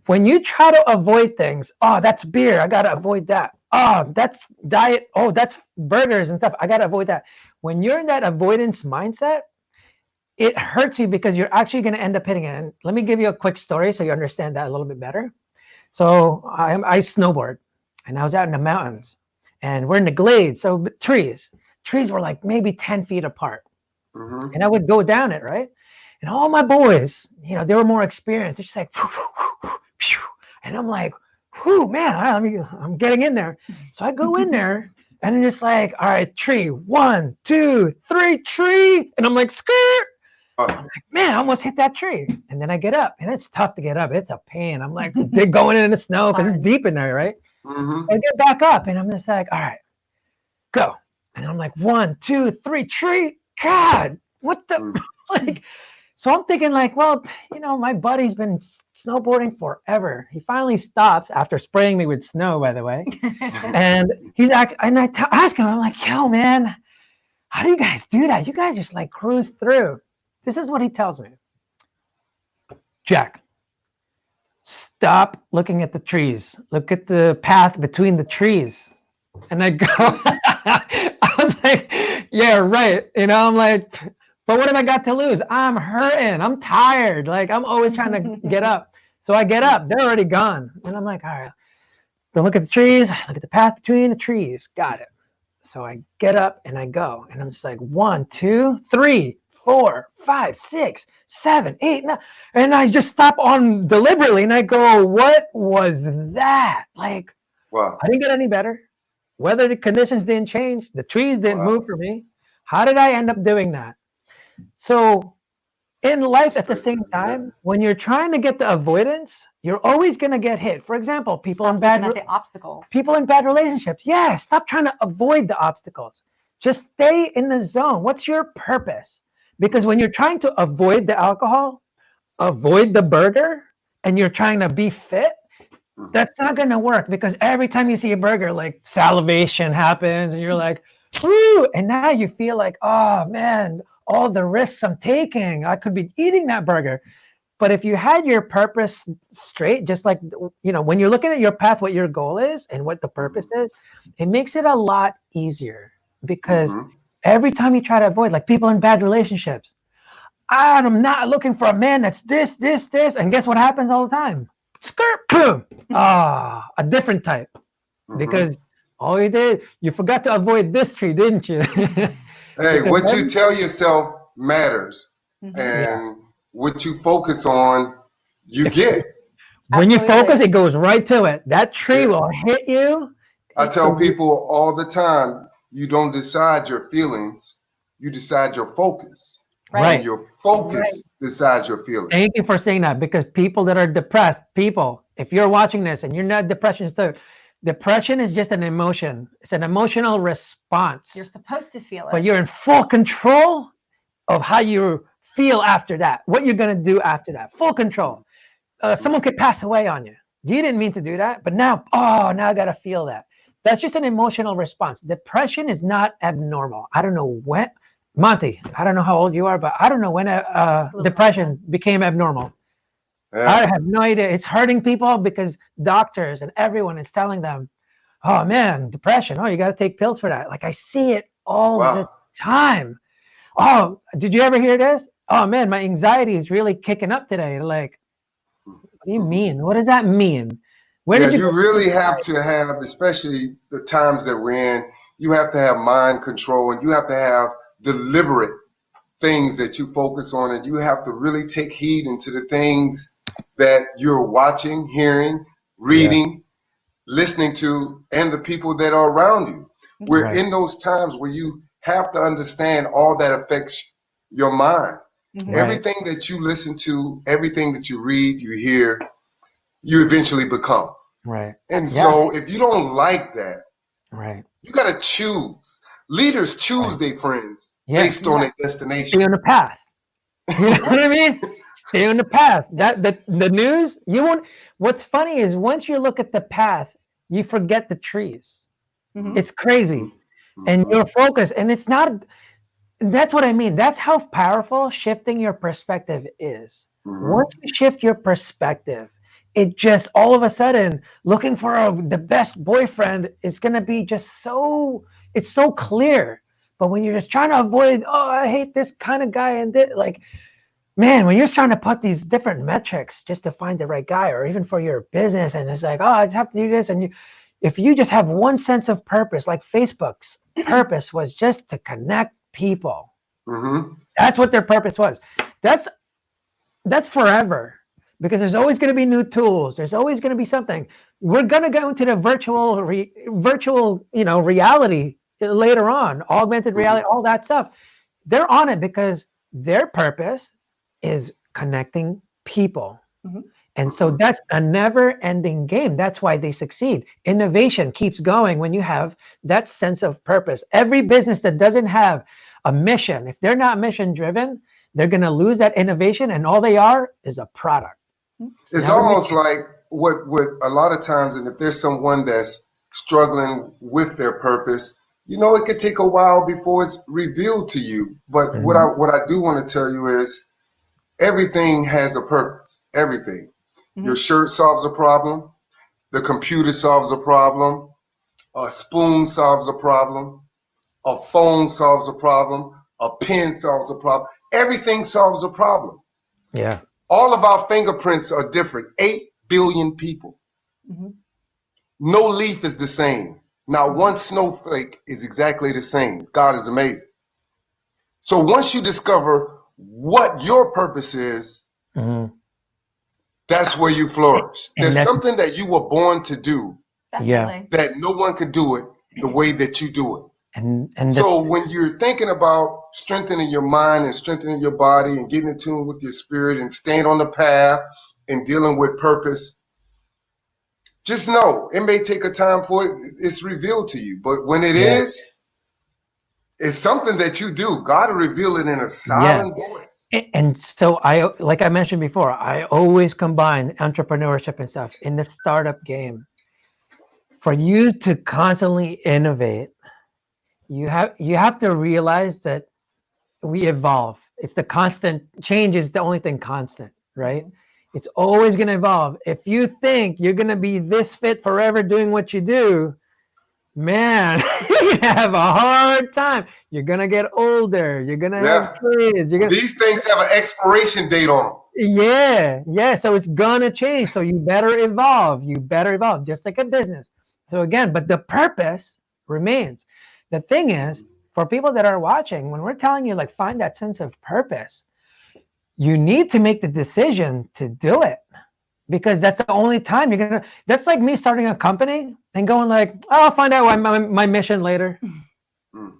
when you try to avoid things, oh, that's beer, I got to avoid that. Oh, that's diet. Oh, that's burgers and stuff. I got to avoid that. When you're in that avoidance mindset, it hurts you because you're actually going to end up hitting it. And let me give you a quick story so you understand that a little bit better. So I snowboard, and I was out in the mountains, and we're in the glade. So trees were like maybe 10 feet apart, and I would go down it, right? And all my boys, they were more experienced. They're just like, and I'm like, whew, man, I'm getting in there. So I go in there, and I'm just like, all right, tree, 1, 2, 3, tree, and I'm like, skirt. I'm like, man, I almost hit that tree. And then I get up, and it's tough to get up. It's a pain. I'm like, they're going in the snow because it's deep in there, right? I get back up, and I'm just like, all right, go. And I'm like, 1, 2, 3, tree. God, what the like? So I'm thinking like, well, my buddy's been snowboarding forever. He finally stops after spraying me with snow, by the way. And I ask him, I'm like, yo, man, how do you guys do that? You guys just like cruise through. This is what he tells me. Jack, stop looking at the trees. Look at the path between the trees. And I go, I was like, yeah, right. I'm like, but what have I got to lose? I'm hurting. I'm tired. Like, I'm always trying to get up. So I get up. They're already gone. And I'm like, all right, don't look at the trees. Look at the path between the trees. Got it. So I get up and I go. And I'm just like, 1, 2, 3, 4, 5, 6, 7, 8, 9. And I just stop on deliberately. And I go, what was that? Like, wow. I didn't get any better. Weather the conditions didn't change. The trees didn't move for me. How did I end up doing that? So in life at the same time, when you're trying to get the avoidance, you're always going to get hit. For example, people in bad relationships. Yeah, stop trying to avoid the obstacles. Just stay in the zone. What's your purpose? Because when you're trying to avoid the alcohol, avoid the burger, and you're trying to be fit, that's not going to work because every time you see a burger, like salivation happens and you're like, woo, and now you feel like, oh man, all the risks I'm taking, I could be eating that burger. But if you had your purpose straight, just like, when you're looking at your path, what your goal is and what the purpose is, it makes it a lot easier. because every time you try to avoid, like people in bad relationships, I'm not looking for a man that's this, and guess what happens all the time? Skirt, boom. A different type, because all you did, you forgot to avoid this tree, didn't you? Hey, what you tell yourself matters, and what you focus on, you get. When you Absolutely. focus, it goes right to it. That tree will hit you. I tell people all the time, you don't decide your feelings, you decide your focus. Right. And your focus decides your feelings. Thank you for saying that, because people that are depressed, people, if you're watching this and you're not depression is just an emotion. It's an emotional response. You're supposed to feel it. But you're in full control of how you feel after that, what you're going to do after that. Full control. Someone could pass away on you. You didn't mean to do that, but now I got to feel that. That's just an emotional response. Depression is not abnormal. I don't know when, Monte, I don't know how old you are, but I don't know when depression became abnormal. I have no idea. It's hurting people because doctors and everyone is telling them, oh man, depression. Oh, you got to take pills for that. Like I see it all the time. Oh, did you ever hear this? Oh man, my anxiety is really kicking up today. Like, what do you mean? What does that mean? You really have to have, especially the times that we're in, you have to have mind control, and you have to have deliberate things that you focus on, and you have to really take heed into the things that you're watching, hearing, reading, listening to, and the people that are around you. We're in those times where you have to understand all that affects your mind. Everything that you listen to, everything that you read, you hear, you eventually become. And so if you don't like that, you got to choose. Leaders choose their friends based on their destination. Stay on the path. You know what I mean? Stay on the path. The news, you won't. What's funny is once you look at the path, you forget the trees. It's crazy. And your focus, and it's not, that's what I mean. That's how powerful shifting your perspective is. Once you shift your perspective, it just all of a sudden looking for the best boyfriend is going to be just it's so clear. But when you're just trying to avoid, I hate this kind of guy, and like, man, when you're trying to put these different metrics just to find the right guy, or even for your business, and it's like, I have to do this, and if you just have one sense of purpose, like Facebook's purpose was just to connect people. That's what their purpose was. That's forever. Because there's always going to be new tools. There's always going to be something. We're going to go into the virtual, reality later on, augmented reality, all that stuff. They're on it because their purpose is connecting people. And so that's a never-ending game. That's why they succeed. Innovation keeps going when you have that sense of purpose. Every business that doesn't have a mission, if they're not mission-driven, they're going to lose that innovation, and all they are is a product. It's almost like what a lot of times, and if there's someone that's struggling with their purpose, it could take a while before it's revealed to you. But what I do want to tell you is everything has a purpose. Everything. Your shirt solves a problem. The computer solves a problem. A spoon solves a problem. A phone solves a problem. A pen solves a problem. Everything solves a problem. Yeah. All of our fingerprints are different. 8 billion people. No leaf is the same. Not one snowflake is exactly the same. God is amazing. So once you discover what your purpose is, that's where you flourish. There's something that you were born to do that no one can do it the way that you do it. And so when you're thinking about strengthening your mind and strengthening your body and getting in tune with your spirit and staying on the path and dealing with purpose, just know it may take a time for it. It's revealed to you. But when it is, it's something that you do. God will reveal it in a silent voice. And so like I mentioned before, I always combine entrepreneurship and stuff in the startup game. For you to constantly innovate, you have to realize that we evolve. It's the constant change is the only thing constant, right? It's always going to evolve. If you think you're going to be this fit forever doing what you do, man, you're gonna have a hard time. You're gonna get older. You're gonna have Yeah. kids. You're gonna, These things have an expiration date on them. yeah. So it's gonna change. So you better evolve. You better evolve, just like a business. So again, but the purpose remains. The thing is, for people that are watching, when we're telling you like find that sense of purpose, you need to make the decision to do it, because that's the only time you're gonna. That's like me starting a company and going like, oh, I'll find out my mission later. Mm.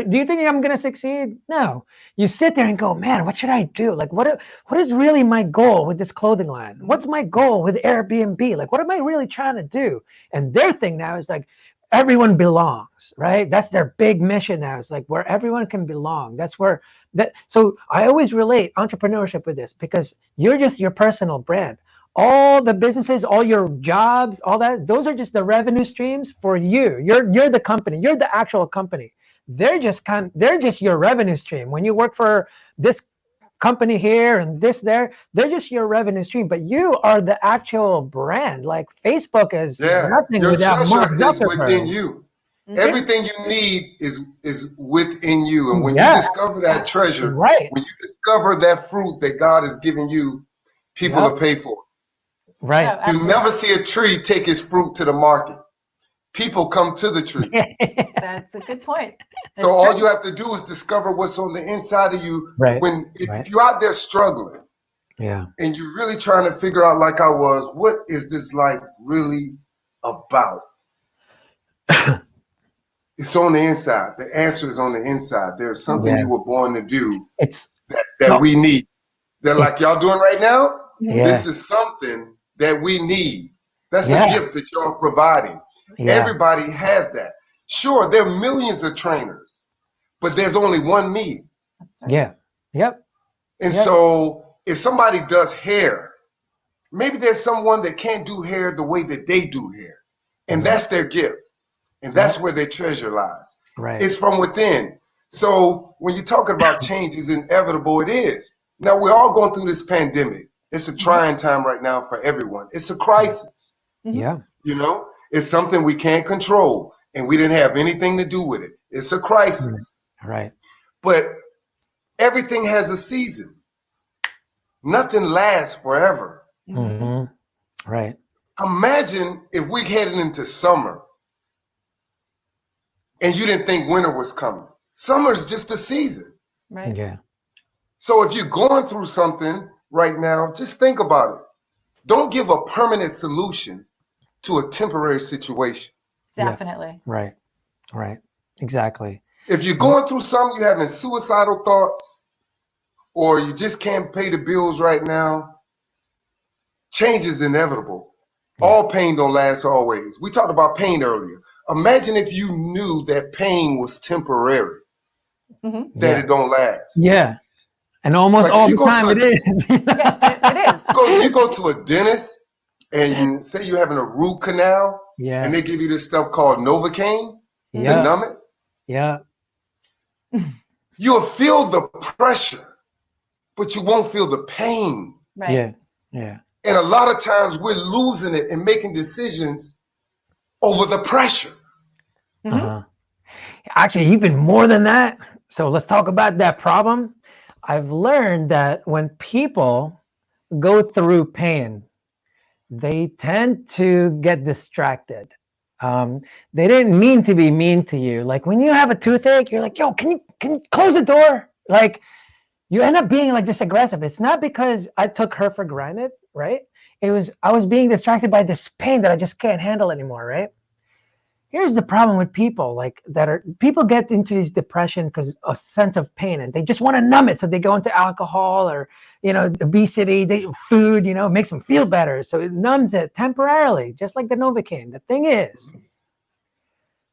Do you think I'm gonna succeed? No. You sit there and go, man, what should I do? Like, what is really my goal with this clothing line? What's my goal with Airbnb? Like, what am I really trying to do? And their thing now is like, everyone belongs, right? That's their big mission now. It's like where everyone can belong. That's where that. So I always relate entrepreneurship with this, because you're just your personal brand. All the businesses, all your jobs, all that, those are just the revenue streams for you. You're the company. You're the actual company. They're just your revenue stream. When you work for this company here and this there, they're just your revenue stream. But you are the actual brand. Like Facebook is nothing Your without Mark treasure is within Zuckerberg. you. Everything you need is within you. And when you Yeah, discover that treasure, right. when you discover that fruit that God has given you, people Yep. will pay for it. Right. Oh, You absolutely. never see a tree take its fruit to the market. People come to the tree. That's a good point. So all you have to do is discover what's on the inside of you. Right. If you're out there struggling, Yeah. and you're really trying to figure out, like I was, what is this life really about? It's on the inside. The answer is on the inside. There's something you were born to do that we need. That like y'all doing right now, this is something that we need. That's a gift that y'all providing. Yeah. Everybody has that. Sure, there are millions of trainers, but there's only one me. Yeah. Yep. And so if somebody does hair, maybe there's someone that can't do hair the way that they do hair. And that's their gift. And that's where their treasure lies. Right. It's from within. So when you're talking about change is inevitable, it is. Now we're all going through this pandemic. It's a trying time right now for everyone. It's a crisis. Yeah. You know, it's something we can't control and we didn't have anything to do with it. It's a crisis. Right. But everything has a season. Nothing lasts forever. Mm-hmm. Right. Imagine if we headed into summer and you didn't think winter was coming. Summer's just a season. Right. Yeah. So if you're going through something right now, just think about it. Don't give a permanent solution to a temporary situation. Definitely. Right. Right. Exactly. If you're going through something, you're having suicidal thoughts, or you just can't pay the bills right now, change is inevitable. All pain don't last always. We talked about pain earlier. Imagine if you knew that pain was temporary, that it don't last. Yeah. And almost Like all the time it is. It is. You go to a dentist and say you're having a root canal, and they give you this stuff called Novocaine to numb it. Yeah. You'll feel the pressure, but you won't feel the pain. Right. Yeah. Yeah. And a lot of times we're losing it and making decisions over the pressure. Actually, even more than that. So let's talk about that problem. I've learned that when people go through pain, they tend to get distracted. They didn't mean to be mean to you. Like when you have a toothache, you're like, yo, can you close the door? Like you end up being like this aggressive. It's not because I took her for granted, right? I was being distracted by this pain that I just can't handle anymore, right? Here's the problem with people people get into this depression because a sense of pain and they just want to numb it. So they go into alcohol or, obesity, food, makes them feel better. So it numbs it temporarily, just like the Novocaine. The thing is,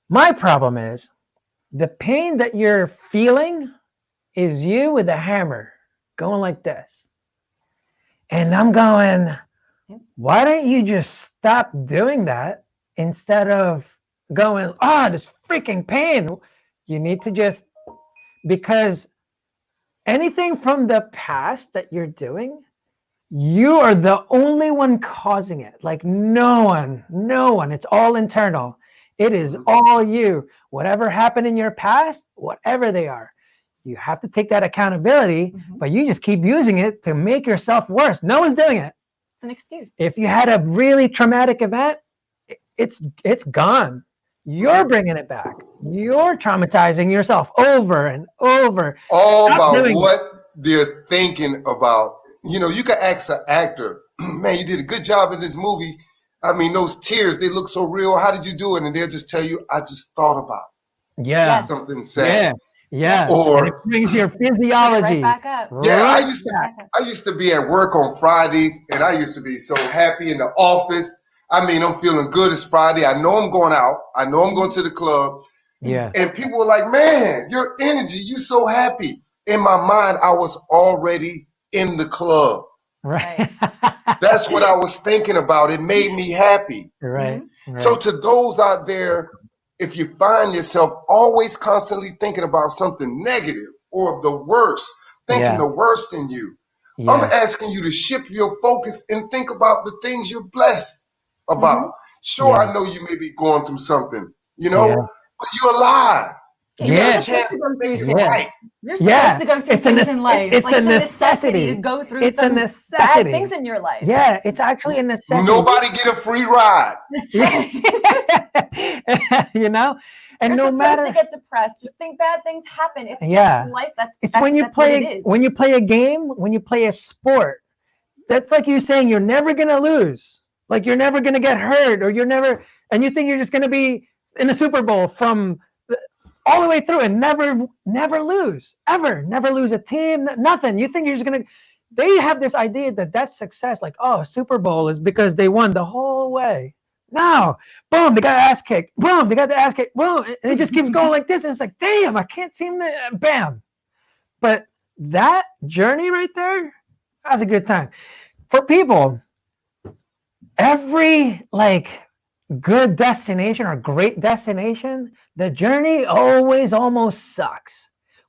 my problem is the pain that you're feeling is you with a hammer going like this. And I'm going, why don't you just stop doing that instead of going, this freaking pain. You need to because anything from the past that you're doing, you are the only one causing it. Like no one, it's all internal. It is all you. Whatever happened in your past, whatever they are, you have to take that accountability, but you just keep using it to make yourself worse. No one's doing it. It's an excuse. If you had a really traumatic event, it's gone. You're bringing it back. You're traumatizing yourself over and over. All Stop about doing what they're thinking about. You know, you can ask an actor, man, you did a good job in this movie. I mean, those tears, they look so real. How did you do it? And they'll just tell you, I just thought about Yeah. something sad. Yeah. Or and it brings your physiology Right back up. yeah, right I used to be at work on Fridays, and I used to be so happy in the office. I mean, I'm feeling good. It's Friday. I know I'm going out. I know I'm going to the club. Yeah. And people were like, man, your energy, you so happy. In my mind, I was already in the club. Right. That's what I was thinking about. It made me happy. Right. So to those out there, if you find yourself always constantly thinking about something negative or the worst, thinking the worst in you, I'm asking you to shift your focus and think about the things you're blessed about. Sure, I know you may be going through something, you know, but you're alive. You got a chance to make it right. You're supposed to go through things in life. It's like a the necessity to go through some bad things in your life. Yeah, it's actually a necessity. Nobody get a free ride. That's right. You know? And You're no matter to get depressed, just think bad things happen. It's just life. It's when you play a game, when you play a sport. That's like you saying you're never gonna lose. Like you're never gonna get hurt, or and you think you're just gonna be in the Super Bowl from all the way through and never lose, ever, never lose a team, nothing. You think you're just gonna. They have this idea that that's success. Like, oh, Super Bowl is because they won the whole way. No, boom, they got ass kicked. Boom, they got the ass kicked. Boom, and it just keeps going like this. And it's like, damn, I can't seem to. Bam. But that journey right there, that's a good time for people. Every good destination or great destination, the journey always almost sucks.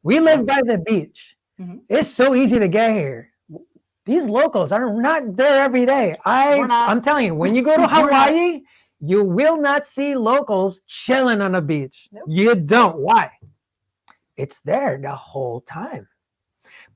We live by the beach. It's so easy to get here. These locals are not there every day. I'm telling you, when you go to Hawaii, you will not see locals chilling on the beach. Nope. You don't. Why? It's there the whole time.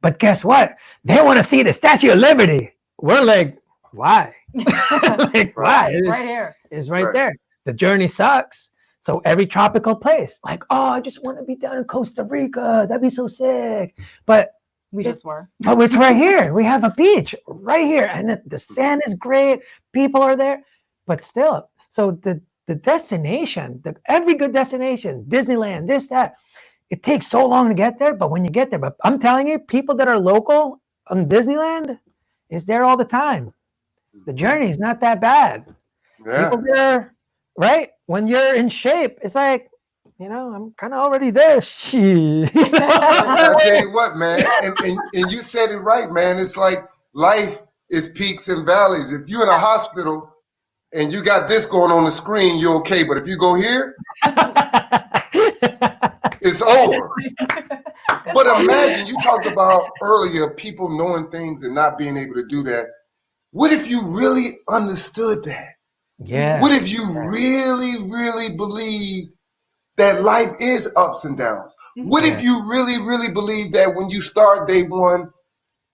But guess what? They want to see the Statue of Liberty. We're like, why? Why? Right here. It's right there. The journey sucks. So every tropical place, like, oh, I just want to be down in Costa Rica. That'd be so sick. But we just were. But it's right here. We have a beach right here. And the sand is great. People are there. But still, so the destination, every good destination, Disneyland, this, that, it takes so long to get there. But when you get there, but I'm telling you, people that are local on Disneyland is there all the time. The journey is not that bad. Yeah. People there, right? When you're in shape, it's like, I'm kind of already there. I tell you what, man, and you said it right, man. It's like life is peaks and valleys. If you're in a hospital and you got this going on the screen, you're okay. But if you go here, it's over. But imagine, you talked about earlier people knowing things and not being able to do that. What if you really understood that? Yeah. What if you really, really believed that life is ups and downs? What if you really, really believe that when you start day one,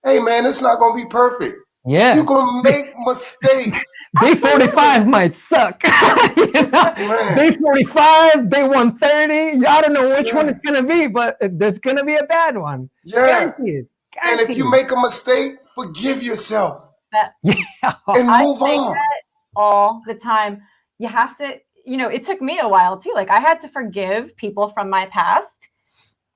hey man, it's not going to be perfect. Yeah. You're going to make mistakes. Day 45 might suck. Day 45, day 130, I don't know which one it's going to be, but there's going to be a bad one. Yeah. Guaranteed. And if you make a mistake, forgive yourself. And move on. That all the time. You have to, it took me a while too. Like I had to forgive people from my past.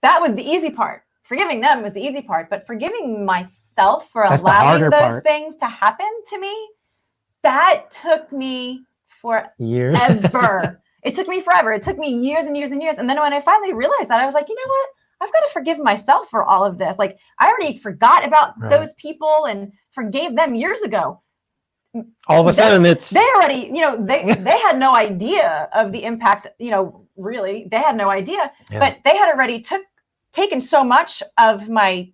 That was the easy part. Forgiving them was the easy part, but forgiving myself for allowing those things to happen to me, that took me forever. Years. It took me forever. It took me years and years and years. And then when I finally realized that, I was like, you know what? I've got to forgive myself for all of this. Like I already forgot about those people and forgave them years ago. All of a sudden they already, they had no idea of the impact, really, they had no idea, but they had already taken so much of my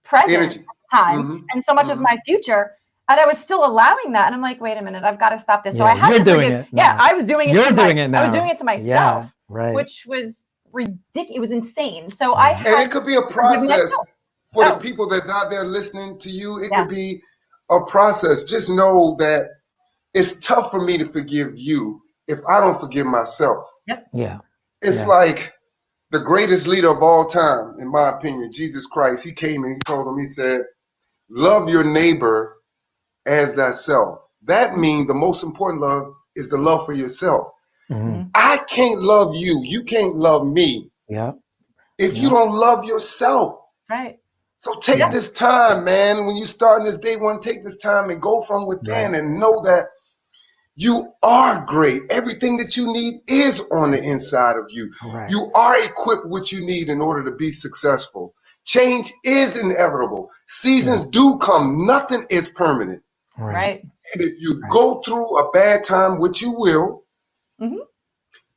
present time and so much of my future. And I was still allowing that. And I'm like, wait a minute, I've got to stop this. So I Yeah, had you're to doing forgive. it Yeah, now. I was doing it. You're doing it I was now. doing it to myself, Yeah, right. which was ridiculous. It was insane. So Yeah. I And had it could be a to forgive process myself. for the Oh. people that's out there listening to you. It Yeah. could be a process. Just know that it's tough for me to forgive you if I don't forgive myself. Yeah. It's Yeah. like the greatest leader of all time, in my opinion, Jesus Christ. He came and he told him, he said, love your neighbor as thyself. That means the most important love is the love for yourself. Mhm. I can't love you. You can't love me Yeah. if you Yeah. don't love yourself. Right. So take Yeah. this time, man. When you start this day one, take this time and go from within and know that you are great. Everything that you need is on the inside of you. Right. You are equipped with what you need in order to be successful. Change is inevitable. Seasons do come. Nothing is permanent. Right. Right. And if you Right. go through a bad time, which you will, Mhm.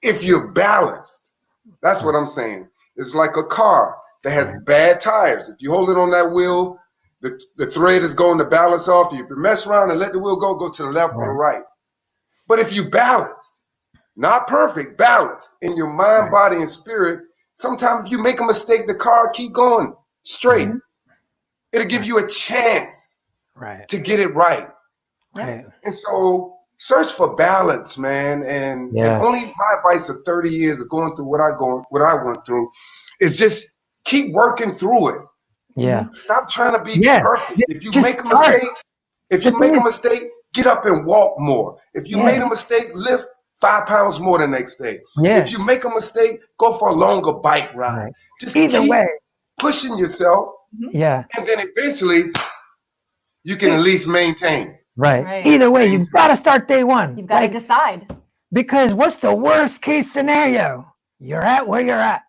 if you're balanced, that's what I'm saying. It's like a car that has bad tires. If you hold it on that wheel, the thread is going to balance off. If you mess around and let the wheel go to the left or the right. But if you balanced, not perfect, balanced in your mind, body, and spirit, sometimes if you make a mistake, the car keep going straight. It'll give you a chance to get it right. Right. And so search for balance, man. And only my advice of 30 years of going through what I went through is just keep working through it. Yeah. Stop trying to be perfect. If you Just make a start. mistake, get up and walk more. If you made a mistake, lift 5 pounds more the next day. If you make a mistake, go for a longer bike ride. Just Either keep way. pushing yourself. Yeah. And then eventually you can at least maintain. Right. Either way, you've got to start day one. You've got to decide. Because what's the worst case scenario? You're at where you're at.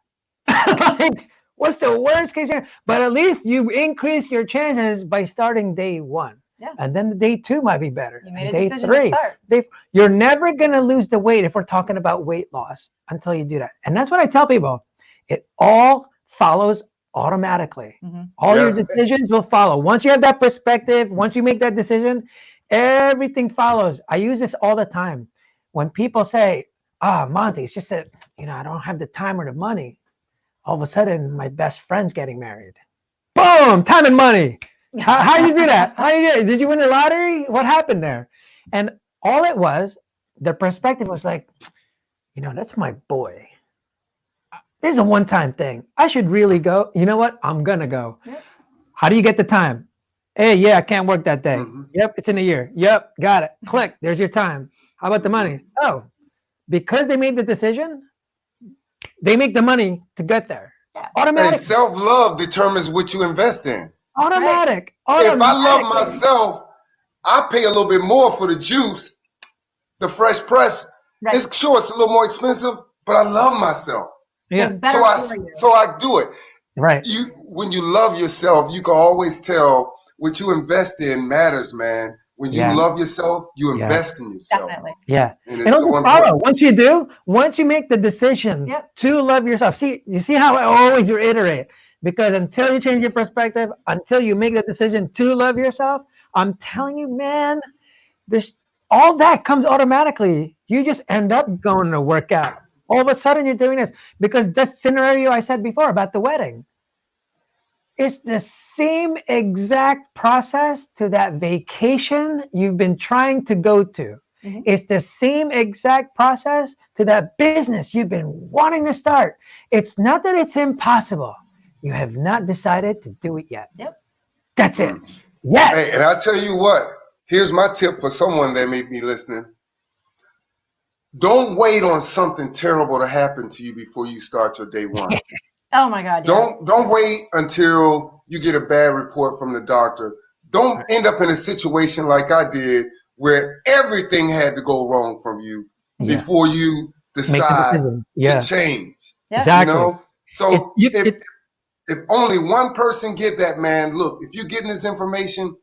Like, what's the worst case scenario? But at least you increase your chances by starting day one. Yeah. And then day two might be better. You made a day decision three. to start. You're never going to lose the weight if we're talking about weight loss until you do that. And that's what I tell people. It all follows automatically. All your decisions will follow. Once you have that perspective, once you make that decision, everything follows. I use this all the time. When people say, Monte, it's just that, I don't have the time or the money. All of a sudden, my best friend's getting married. Boom, time and money. How do you do that? Did you win the lottery? What happened there? And all it was, the perspective was like, that's my boy. This is a one-time thing. I should really go. You know what? I'm going to go. Yep. How do you get the time? Hey, I can't work that day. Yep, it's in a year. Yep, got it. Click. There's your time. How about the money? Oh, because they made the decision, they make the money to get there. Yeah. Automatic. Hey, self-love determines what you invest in. Automatic. If I love myself, I pay a little bit more for the juice, the fresh press. Right. It's a little more expensive, but I love myself. Yeah. So I do it. Right. When you love yourself, you can always tell what you invest in matters, man. When you love yourself, you invest in yourself. Definitely. Yeah. And it's so important. Follow. Once you make the decision to love yourself, you see how I always reiterate, because until you change your perspective, until you make the decision to love yourself, I'm telling you, man, all that comes automatically. You just end up going to work out. All of a sudden you're doing this, because that scenario I said before about the wedding, it's the same exact process to that vacation you've been trying to go to. It's the same exact process to that business you've been wanting to start. It's not that it's impossible. You have not decided to do it yet. Yep. That's it. Yes. Hey, and I'll tell you what, here's my tip for someone that may be listening. Don't wait on something terrible to happen to you before you start your day one. Oh my God. Don't wait until you get a bad report from the doctor. Don't end up in a situation like I did where everything had to go wrong from you before you decide to change. Exactly. So if only one person get that, man, look, if you're getting this information,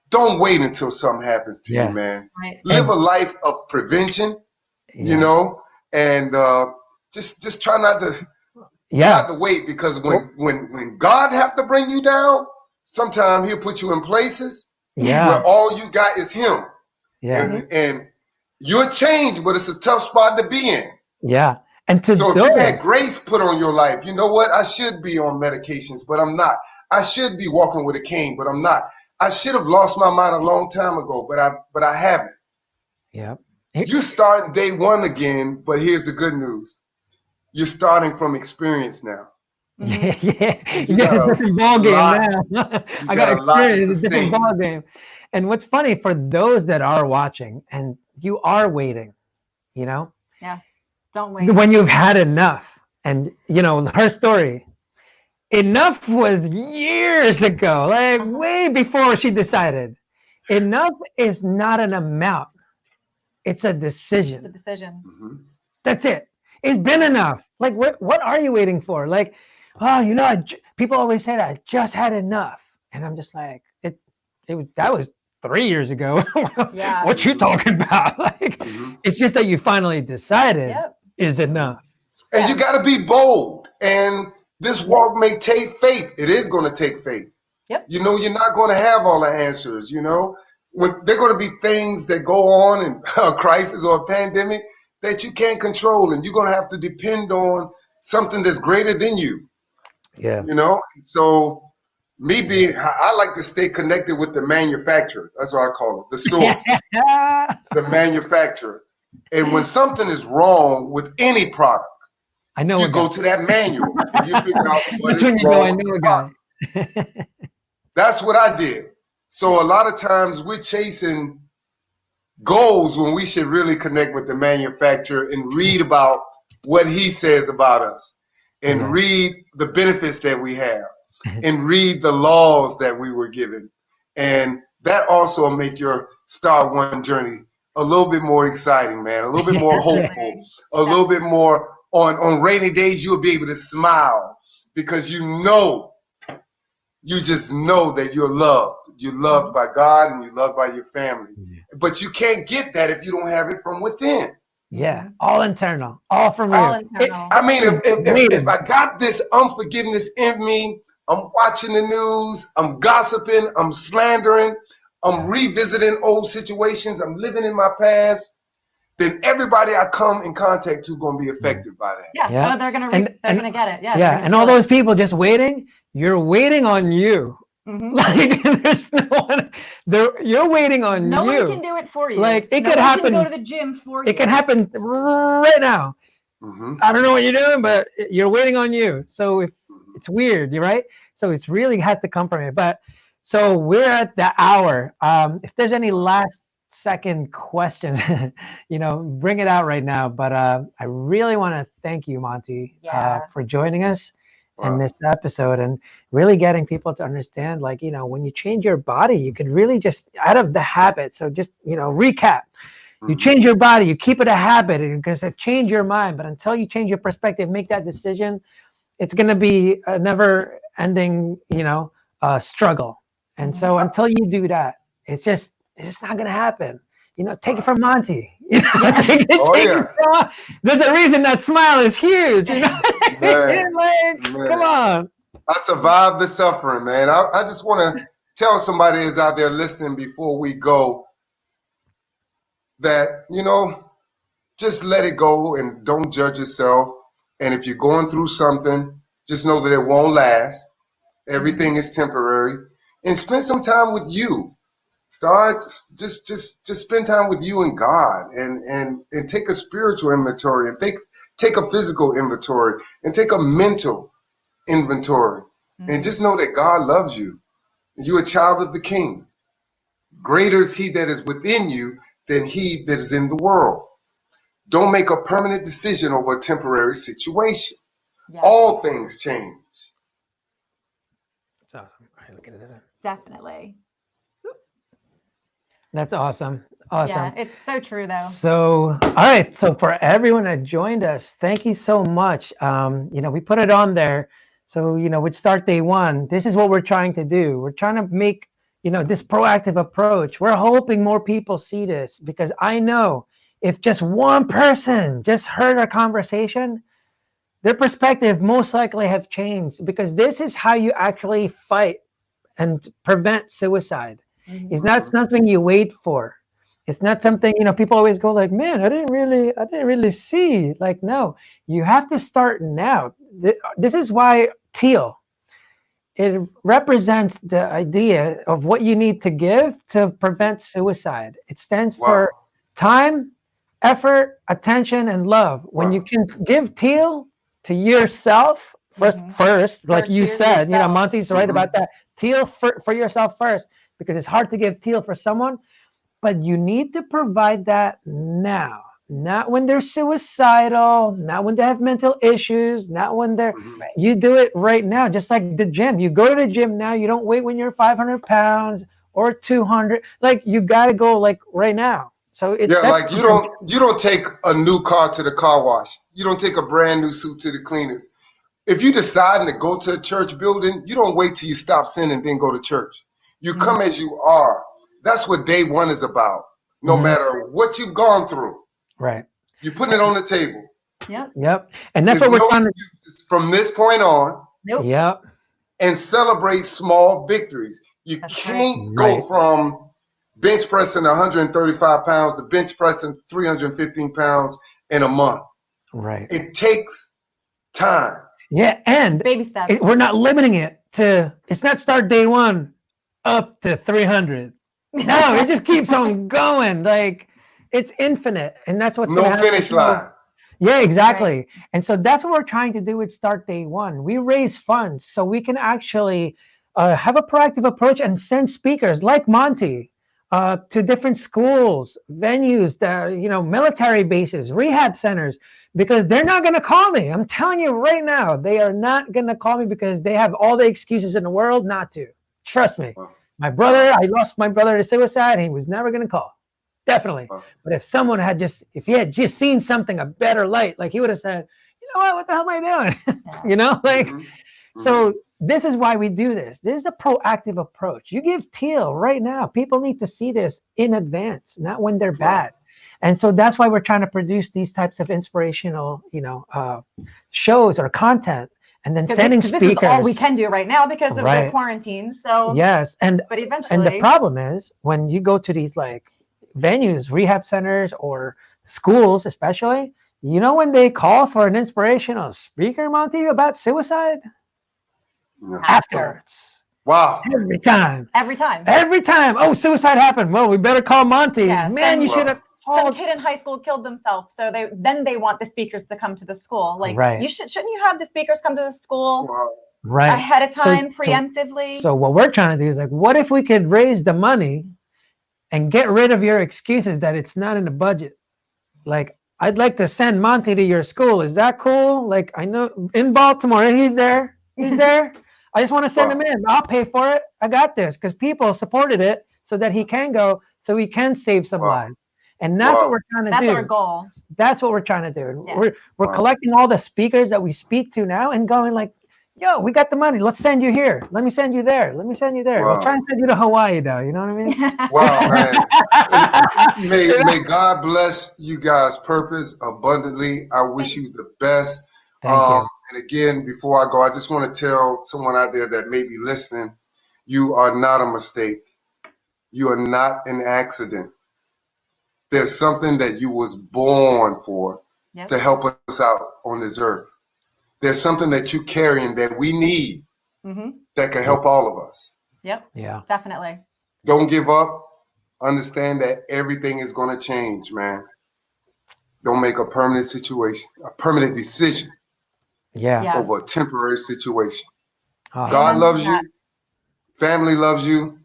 don't wait until something happens to you, man. Right. Live a life of prevention, and just try not to wait, because when God have to bring you down, sometimes he'll put you in places Yeah. where all you got is him. Yeah. And you're changed, but it's a tough spot to be in. Yeah. And to So if you those, had grace put on your life, you know what? I should be on medications, but I'm not. I should be walking with a cane, but I'm not. I should have lost my mind a long time ago, but I haven't. yeah. You're starting day one again, but here's the good news. You're starting from experience now. Yeah, yeah, And you yeah. got Different ball a game lot, now. you I got got a lot to experience. It's a different sustain. ball game. And what's funny for those that are watching and you are waiting, you know, Yeah. Don't wait. when you've had enough, and you know her story. Enough was years ago, like way before she decided. Enough is not an amount; it's a It's a decision. decision. Mhm. That's it. It's been enough. Like, what are you waiting for? Like, oh, you know, people always say that I just had enough, and I'm just like, that was 3 years ago. Yeah. What you talking about? Like, Mhm. it's just that you finally decided Yep. is enough. And Yeah. you got to be bold. And this walk may take faith. It is going to take faith. Yep. You know, you're not going to have all the answers. You know, when there are going to be things that go on in a crisis or a pandemic that you can't control, and you're going to have to depend on something that's greater than you. Yeah. You know, so me being, I like to stay connected with the manufacturer. That's what I call it, the source, the manufacturer. And when something is wrong with any product, I know you a go guy. to that manual and you figure out what That's is when you go, wrong I with the know a product. guy. That's what I did. So a lot of times we're chasing goals when we should really connect with the manufacturer and read about what he says about us, and Yeah. read the benefits that we have, and read the laws that we were given. And that also make your Star One journey a little bit more exciting, man, a little bit more hopeful, a little bit more on rainy days you'll be able to smile because you just know that you're loved. You're loved by God and you're loved by your family. But you can't get that if you don't have it from within. Yeah, all internal, all from All you. internal. I mean, if Waiting. I got this unforgiveness in me, I'm watching the news, I'm gossiping, I'm slandering, I'm revisiting old situations, I'm living in my past, then everybody I come in contact to going to be affected by that. Yeah. Yeah. Oh, they're gonna And gonna get it. Yeah. Yeah, and all those people just waiting, you're waiting on you. Mhm. Like there's no one there, you're waiting on No you. one can do it for you. Like, it no could one happen- Can go to the gym for you. It can happen right now. Mhm. I don't know what you're doing, but you're waiting on you. So if it's weird, you're right. So it's really has to come from it. But so we're at the hour. If there's any last second questions, you know, bring it out right now. But I really want to thank you, Monte, for joining us in this episode and really getting people to understand, like, you know, when you change your body, you could really just out of the habit. So just, you know, recap. You change your body, you keep it a habit because it change your mind. But until you change your perspective, make that decision, it's going to be a never ending, you know, struggle. And so until you do that, it's just not going to happen. You know, take it from Monte. You know, Oh, yeah. There's a reason that smile is huge. You know, Man, like, come on. I survived the suffering, man. I just want to tell somebody who's out there listening before we go that, you know, just let it go and don't judge yourself. And if you're going through something, just know that it won't last. Everything is temporary. And spend some time with you. Start just spend time with you and God, and take a spiritual inventory, and take a physical inventory, and take a mental inventory. And just know that God loves you. You're a child of the King. Greater is he that is within you than he that is in the world. Don't make a permanent decision over a temporary situation. All things change. That's awesome. All right, look at it. Definitely. That's awesome. Awesome. Yeah, it's so true though. So, all right. So for everyone that joined us, thank you so much. You know, we put it on there. So, you know, we'd start day one. This is what we're trying to do. We're trying to make, you know, this proactive approach. We're hoping more people see this because I know if just one person just heard our conversation, their perspective most likely have changed because this is how you actually fight and prevent suicide. It's not something you wait for. It's not something, people always go like, man, I didn't really see. Like, no, you have to start now. This is why TEAL, it represents the idea of what you need to give to prevent suicide. It stands for time, effort, attention, and love. When you can give TEAL to yourself first, like you said, Monty's right about that. TEAL for yourself first, because it's hard to give TEAL for someone, but you need to provide that now. Not when they're suicidal, not when they have mental issues, not when they're, you do it right now. Just like the gym. You go to the gym now, you don't wait when you're 500 pounds or 200. Like, you got to go like right now. So it's like you don't take a new car to the car wash. You don't take a brand new suit to the cleaners. If you decide to go to a church building, you don't wait till you stop sinning and then go to church. You come as you are. That's what day one is about. No matter what you've gone through. Right. You're putting it on the table. Yep. And that's what we're trying to do. From this point on. Yep. And celebrate small victories. You can't go from bench pressing 135 pounds to bench pressing 315 pounds in a month. Right. It takes time. Yeah, and baby steps. We're not limiting it to, it's not start day one up to 300. No, it just keeps on going. Like, it's infinite, and that's what's no finish line. Yeah, exactly. Right. And so that's what we're trying to do with Start Day One. We raise funds so we can actually have a proactive approach and send speakers like Monty to different schools, venues, military bases, rehab centers, because they're not going to call me. I'm telling you right now, they are not going to call me because they have all the excuses in the world not to. Trust me. Wow. I lost my brother to suicide, and he was never going to call. Definitely. But if someone if he had just seen something, a better light, like he would have said, you know what the hell am I doing? So this is why we do this. This is a proactive approach. You give TEAL right now. People need to see this in advance, not when they're bad. And so that's why we're trying to produce these types of inspirational, shows or content. And then sending speakers. This is all we can do right now because of the quarantine. So yes, but eventually. And the problem is when you go to these like venues, rehab centers, or schools, especially, when they call for an inspirational speaker, Monty, about suicide, afterwards. Wow. Every time. Oh, suicide happened. Well, we better call Monty. Yeah, man, you should have. Some kid in high school killed themselves, so they want the speakers to come to the school. Like, shouldn't you have the speakers come to the school ahead of time, preemptively? So what we're trying to do is like, what if we could raise the money and get rid of your excuses that it's not in the budget? Like, I'd like to send Monty to your school. Is that cool? Like, I know in Baltimore, he's there. I just want to send him in. I'll pay for it. I got this, because people supported it so that he can go, so he can save some lives. And that's what we're trying to do. That's our goal. That's what we're trying to do. Yeah. We're collecting all the speakers that we speak to now and going like, yo, we got the money. Let's send you here. Let me send you there. Let me send you there. We'll try and send you to Hawaii, though. You know what I mean? Wow, man. May God bless you guys' purpose abundantly. I wish you the best. Thank you. And again, before I go, I just want to tell someone out there that may be listening, you are not a mistake. You are not an accident. There's something that you was born for to help us out on this earth. There's something that you carrying that we need that can help all of us. Yep. Yeah. Definitely. Don't give up. Understand that everything is going to change, man. Don't make a permanent decision. Over a temporary situation. God loves you. Family loves you.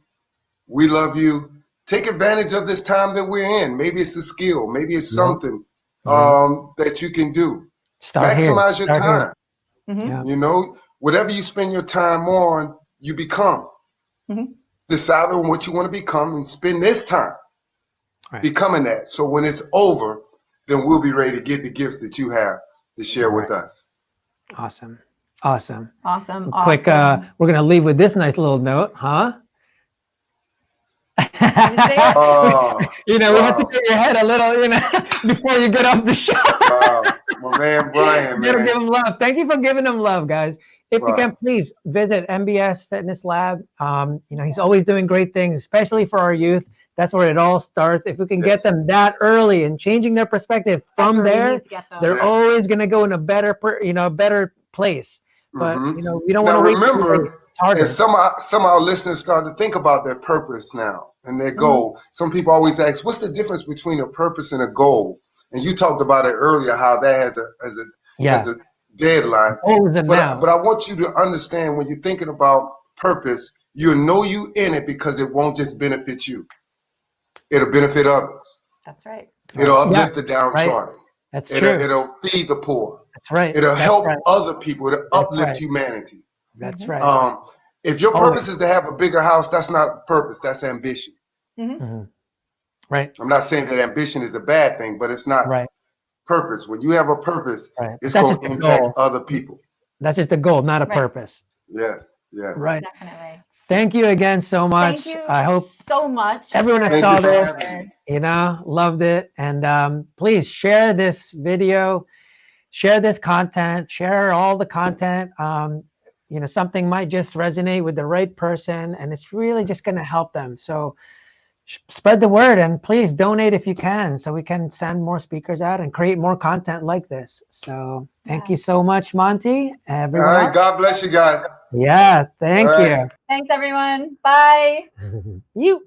We love you. Take advantage of this time that we're in. Maybe it's a skill. Maybe it's something that you can do. Maximize your time. Whatever you spend your time on, you become. Decide on what you want to become and spend this time becoming that. So when it's over, then we'll be ready to get the gifts that you have to share with us. Awesome. Quick, we're going to leave with this nice little note, huh? We have to get your head a little, before you get off the show. My man Brian, man. Give him love. Thank you for giving them love, guys. if you Right. can, please visit M.B.S Fitness Lab. He's always doing great things, especially for our youth. That's where it all starts. If we can get Yes. them that early and changing their perspective That's from where we there, need to get them. they're Yeah. always going to go in a better, better place. But Mhm. we don't want Now to wait. Too late. remember, It's harder. and some of our listeners start to think about their purpose now and their goal. Some people always ask, what's the difference between a purpose and a goal? And you talked about it earlier, how that has a deadline. Goals and now. But I want you to understand, when you're thinking about purpose, you know you in it because it won't just benefit you. It'll benefit others. That's right. It'll Yeah. uplift the downtrodden. That's true. It'll feed the poor. That's right. It'll That's help right. other people. It'll That's uplift right. humanity. That's right. If your Always. purpose is to have a bigger house, that's not purpose. That's ambition. Right. I'm not saying that ambition is a bad thing, but it's not Right. purpose. When you have a purpose, Right. it's That's going just to a impact goal. other people. That's just a goal, not a Right. purpose. Yes. Yes. Right. Definitely. Thank you again so much. Thank you I hope so much. everyone that Thank saw you for this, having me. loved it. And please share this video, share this content, share all the content. Something might just resonate with the right person, and it's really just going to help them. So spread the word, and please donate if you can, so we can send more speakers out and create more content like this. So thank you so much, Monte. All Everyone right. else. God bless you guys. Yeah, thank All you. right. Thanks, everyone. Bye. You.